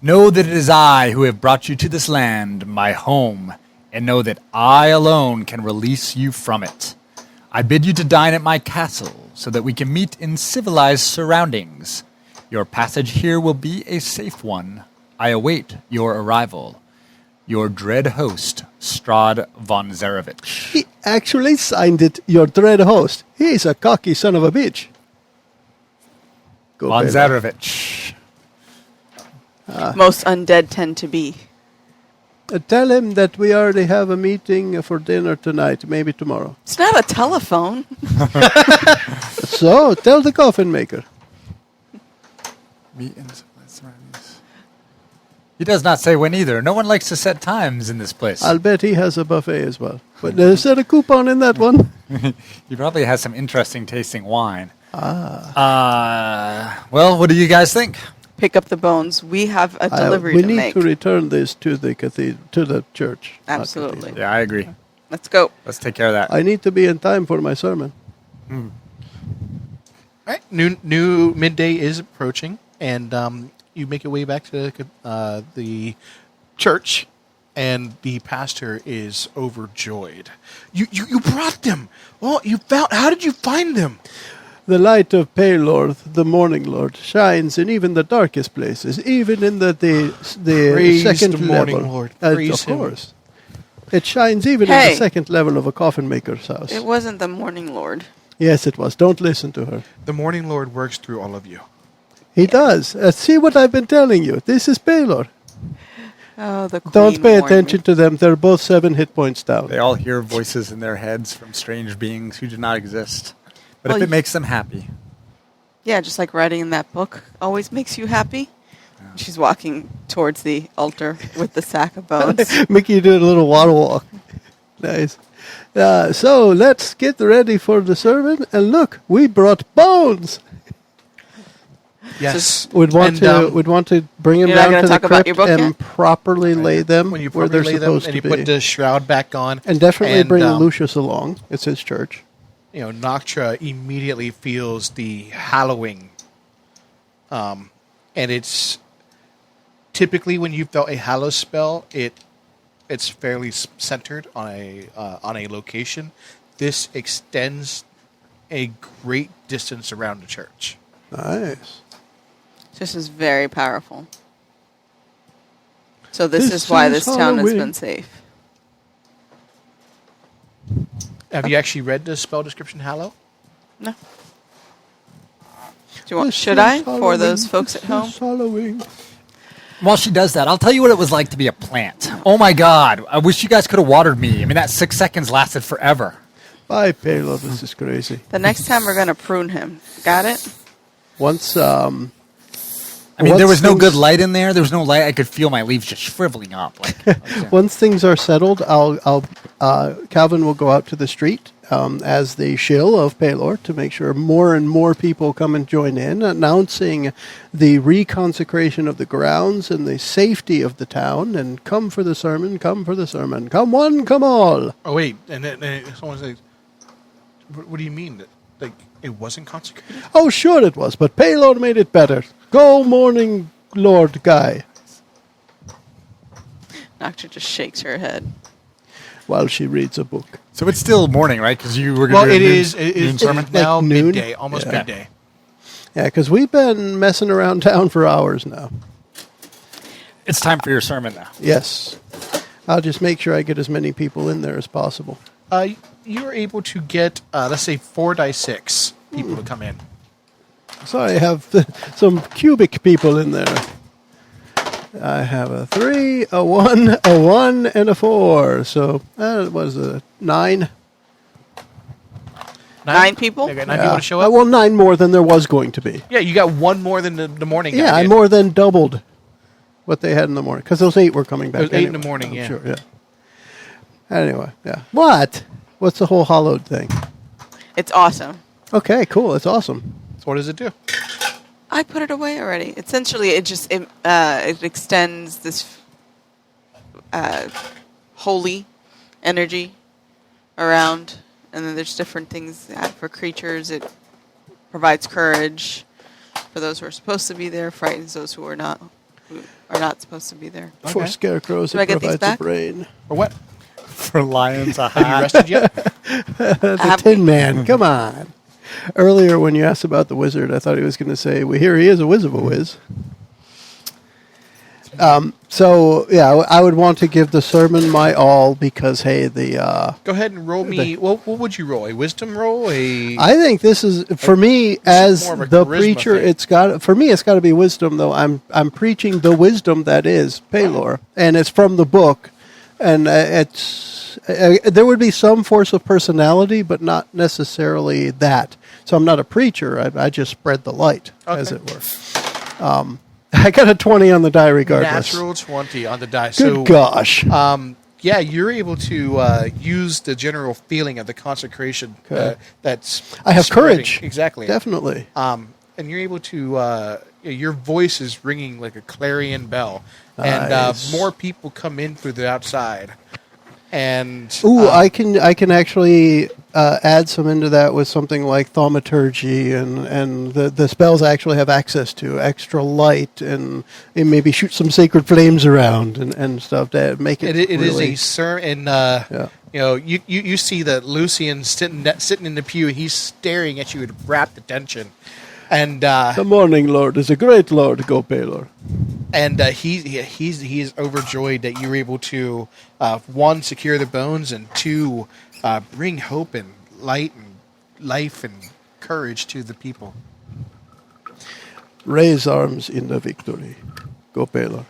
know that it is I who have brought you to this land, my home, and know that I alone can release you from it. I bid you to dine at my castle so that we can meet in civilized surroundings. Your passage here will be a safe one. I await your arrival. Your dread host, Strahd von Zarevich." He actually signed it, your dread host. He's a cocky son of a bitch. Go Von Baylor. Zarevich. Most undead tend to be. Tell him that we already have a meeting for dinner tonight, maybe tomorrow. It's not a telephone. So, tell the coffin maker. Meet in civilized surroundings. He does not say when either. No one likes to set times in this place. I'll bet he has a buffet as well. But is there a coupon in that one? He probably has some interesting tasting wine. Well, what do you guys think? Pick up the bones. We have a delivery we to need make. to return this to the cathedral, to the church. not Absolutely. cathedral. Yeah, I agree. Let's go. Let's take care of that. I need to be in time for my sermon. All right, new midday is approaching, and you make your way back to the church, and the pastor is overjoyed. You brought them. Well, you found. How did you find them? The light of Paylor, the morning lord, shines in even the darkest places, even in the Praise second the morning level. lord. Of Praise him. course. It shines even in Hey. the second level of a coffin maker's house. It wasn't the Morning Lord. Yes, it was. Don't listen to her. The morning lord works through all of you. He does. See what I've been telling you. This is Paylor. Oh, the Queen Don't pay warned attention me. to them. They're both 7 hit points down. They all hear voices in their heads from strange beings who do not exist. But Well, if it you- makes them happy. Yeah, just like writing in that book always makes you happy. She's walking towards the altar with the sack of bones. Mickie did a little waddle walk. Nice. So let's get ready for the sermon. And look, we brought bones. Yes, We'd want to bring them You're not down gonna to the talk about crypt your book and yet? properly lay them when you where they're properly lay them, supposed and to you be. put the shroud back on, And definitely bring um, Lucius along. It's his church. Noctra immediately feels the hallowing. And it's typically when you felt a hallow spell, it's fairly centered on a location. This extends a great distance around the church. Nice. This is very powerful. So this This is why is this town has Halloween. been safe. Have you actually read the spell description, Hallow? No. Do you want? This Should is I? For Halloween. those folks at This home. is Halloween. While she does that, I'll tell you what it was like to be a plant. Oh my God. I wish you guys could have watered me. I mean, that 6 seconds lasted forever. Bye, Paylor. This is crazy. The next time we're gonna prune him. Got it? Once, I mean, there was no good light in there. There was no light. I could feel my leaves just shriveling up. once things are settled, Calvin will go out to the street as the shill of Paylor to make sure more and more people come and join in, announcing the reconsecration of the grounds and the safety of the town. And come for the sermon, come for the sermon. Come one, come all. Oh wait, and then someone says, "What do you mean that like it wasn't consecrated?" Oh, sure it was, but Paylor made it better. Go, morning lord guy, Noctra just shakes her head. while she reads a book. So it's still morning, right? Because you were Well, going to it do is. noon It is sermon? now Like noon? midday, almost Yeah. midday. Yeah, because we've been messing around town for hours now. It's time for your sermon now. Yes. I'll just make sure I get as many people in there as possible. You are able to get, let's say, 4d6 people to come in. So I have some cubic people in there. I have a 3, a 1, a 1, and a 4. So that was a 9. 9 people? You got 9 people to show up? Well, 9 more than there was going to be. Yeah, you got one more than the morning guy Yeah, I did. more than doubled what they had in the morning. Because those 8 were coming back. Those 8 in anyway. the morning, I'm yeah. Sure, yeah. Anyway, yeah. What? What's the whole hollowed thing? It's awesome. Okay, cool. It's awesome. So what does it do? I put it away already. Essentially, it extends this holy energy around, and then there's different things for creatures. It provides courage for those who are supposed to be there, frightens those who are not supposed to be there. Okay. For scarecrows, Do I it get these provides a back? brain. Or what? For lions, Have you rested yet? The Tin Man. Come on. Earlier, when you asked about the wizard, I thought he was going to say, well, here he is, a whiz of a whiz. So, yeah, I would want to give the sermon my all because, hey, Go ahead and roll me. What would you roll? A wisdom roll? I think this is, for me, as more of a the charisma preacher, thing. it's got to be wisdom, though. I'm preaching the wisdom that is Pelor, and it's from the book, and there would be some force of personality, but not necessarily that. So I'm not a preacher. I just spread the light, as it were. I got a 20 on the die regardless. Natural 20 on the die. Good gosh. Yeah, you're able to use the general feeling of the consecration that's I have spreading. courage. Exactly. Definitely. And you're able to, your voice is ringing like a clarion bell. Nice. And more people come in through the outside. And I can actually add some into that with something like thaumaturgy, and the spells I actually have access to, extra light, and maybe shoot some sacred flames around and stuff to make it. It is really, a sermon. And you know, you see that Lucian sitting in the pew. He's staring at you with rapt attention. And the morning lord is a great lord, go Pelor. And he's overjoyed that you were able to one, secure the bones, and two, bring hope and light and life and courage to the people. Raise arms in the victory, go Pelor.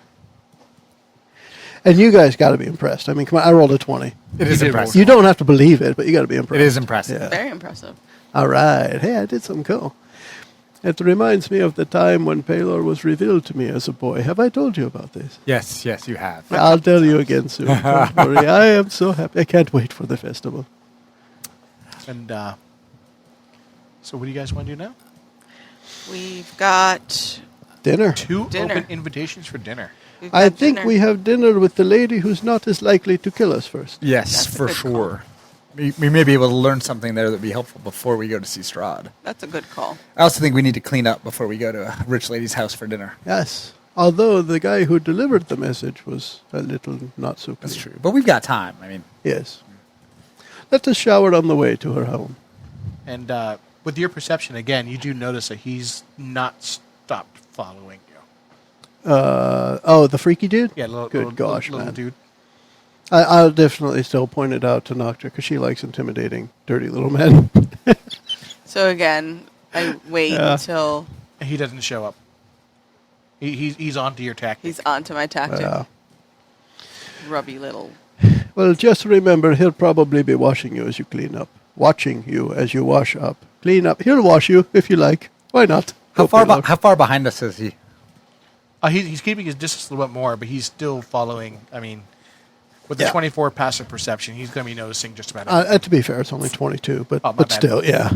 And you guys got to be impressed. I mean, come on, I rolled a 20. It is impressive. You don't have to believe it, but you got to be impressed. It is impressive. Yeah. Very impressive. All right. Hey, I did something cool. It reminds me of the time when Pelor was revealed to me as a boy. Have I told you about this? Yes, you have. I'll tell you again soon. Don't worry. I am so happy. I can't wait for the festival. And so what do you guys want to do now? We've got Dinner. Two Dinner. open invitations for dinner. we've I got think dinner. we have dinner with the lady who's not as likely to kill us first. Yes, That's a for good sure. We may be able to learn something there that would be helpful before we go to see Strahd. That's a good call. I also think we need to clean up before we go to a rich lady's house for dinner. Yes. Although the guy who delivered the message was a little not so clean. That's true. But we've got time. I mean, Yes. Let us shower on the way to her home. And with your perception, again, you do notice that he's not stopped following you. The freaky dude? Yeah, Good gosh, little man. dude. I'll definitely still point it out to Noctra because she likes intimidating dirty little men. So again, I wait until He doesn't show up. He's onto your tactic. he's onto my tactic. Yeah. Rubby little. Well, just remember, he'll probably be watching you as you clean up. Watching you as you wash up. Clean up. He'll wash you if you like. Why not? how Go Pelor. far behind us is he? He's keeping his distance a little bit more, but he's still following. I mean, with the Yeah. 24 passive perception, he's going to be noticing just about everything. To be fair, it's only 22, but Oh, my but bad. still, yeah.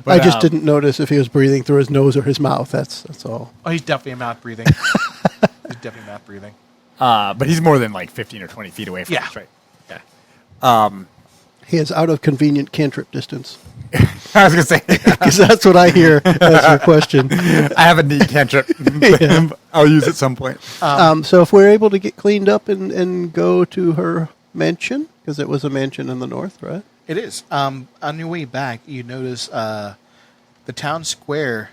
But, I just didn't notice if he was breathing through his nose or his mouth. That's all. Oh, he's definitely a mouth breathing. He's definitely mouth breathing. But he's more than like 15 or 20 feet away from Yeah. us, right? Yeah. He is out of convenient cantrip distance. I was going to say, Because that's what I hear as your question. I have a neat cantrip. I'll use it at some point. So if we're able to get cleaned up and go to her mansion, because it was a mansion in the north, right? It is. On your way back, you notice the town square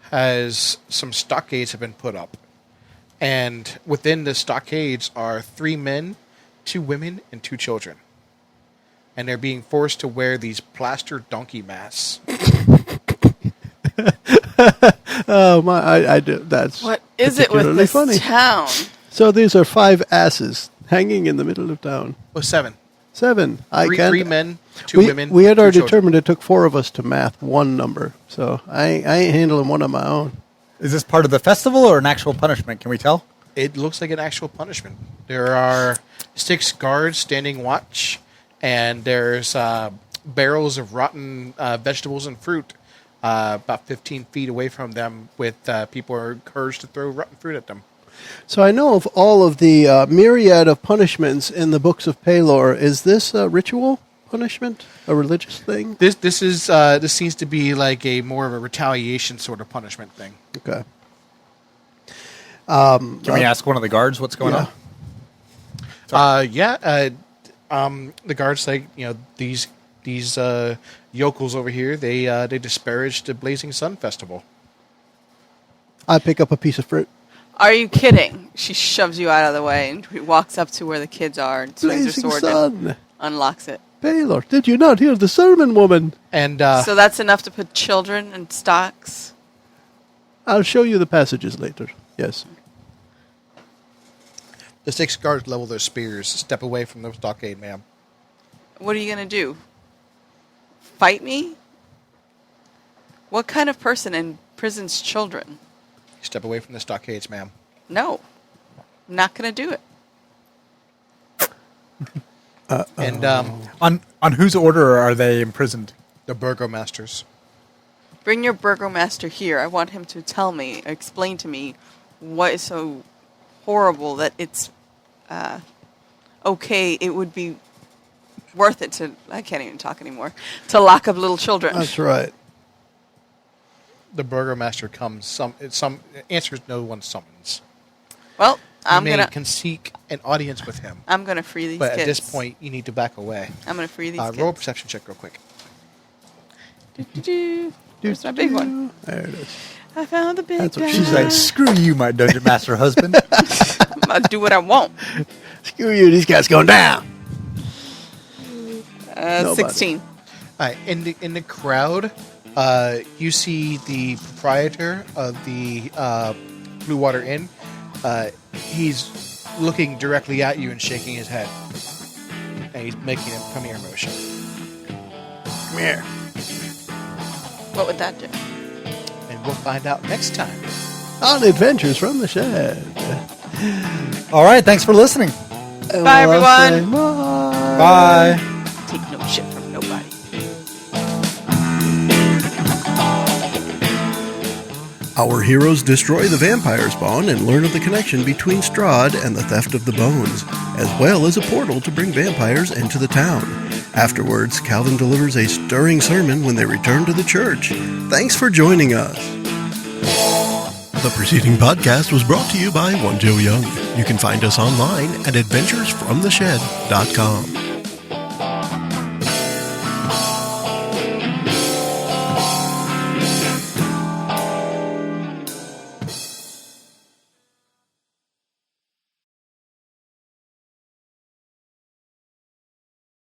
has some stockades have been put up. And within the stockades are 3 men, 2 women, and 2 children. And they're being forced to wear these plaster donkey masks. Oh my! I do. That's What is it with particularly this funny. town? So these are 5 asses hanging in the middle of town. Oh, 7. 7. I Three, can't. 3 men, 2 women. We had 2 already children. determined it took 4 of us to math one number, so I ain't handling one on my own. Is this part of the festival or an actual punishment? Can we tell? It looks like an actual punishment. There are 6 guards standing watch, and there's barrels of rotten vegetables and fruit about 15 feet away from them, with people are encouraged to throw rotten fruit at them. So I know of all of the myriad of punishments in the books of Pelor. Is this a ritual punishment, a religious thing? This seems to be like a more of a retaliation sort of punishment thing. Okay. Can we ask one of the guards what's going on? The guards say, these yokels over here, they disparaged the Blazing Sun Festival. I pick up a piece of fruit. Are you kidding? She shoves you out of the way and walks up to where the kids are and swings her Blazing sword sun. and unlocks it. Pelor, did you not hear the sermon, woman? And So that's enough to put children in stocks? I'll show you the passages later. Yes. the 6 guards level their spears, step away from the stockade, ma'am. What are you going to do? Fight me? What kind of person imprisons children? Step away from the stockades, ma'am. No. I'm not going to do it. And on whose order are they imprisoned? the burgomasters. Bring your burgomaster here. I want him to explain to me what is so horrible that it's okay. It would be worth it to, I can't even talk anymore, to lock up little children. That's right. The burgomaster comes. Answers no one's summons. Well, You can seek an audience with him, I'm gonna free these but kids. at this point, you need to back away. I'm gonna free these kids. Roll a perception check real quick. Where's my big one? There it is. I found the big That's what guy. she She's like, screw you, my dungeon master husband. I'm gonna do what I want. Screw you, these guys going down. Nobody. 16. All right, in the crowd, you see the proprietor of the Blue Water Inn. He's looking directly at you and shaking his head, and he's making a come here motion. Come here. What would that do? And we'll find out next time. On Adventures from the Shed. All right, thanks for listening. Bye, everyone. Bye. Take no shit from nobody. Our heroes destroy the vampire spawn and learn of the connection between Strahd and the theft of the bones, as well as a portal to bring vampires into the town. Afterwards, Calvin delivers a stirring sermon when they return to the church. Thanks for joining us. The preceding podcast was brought to you by One Joe Young. You can find us online at adventuresfromtheshed.com.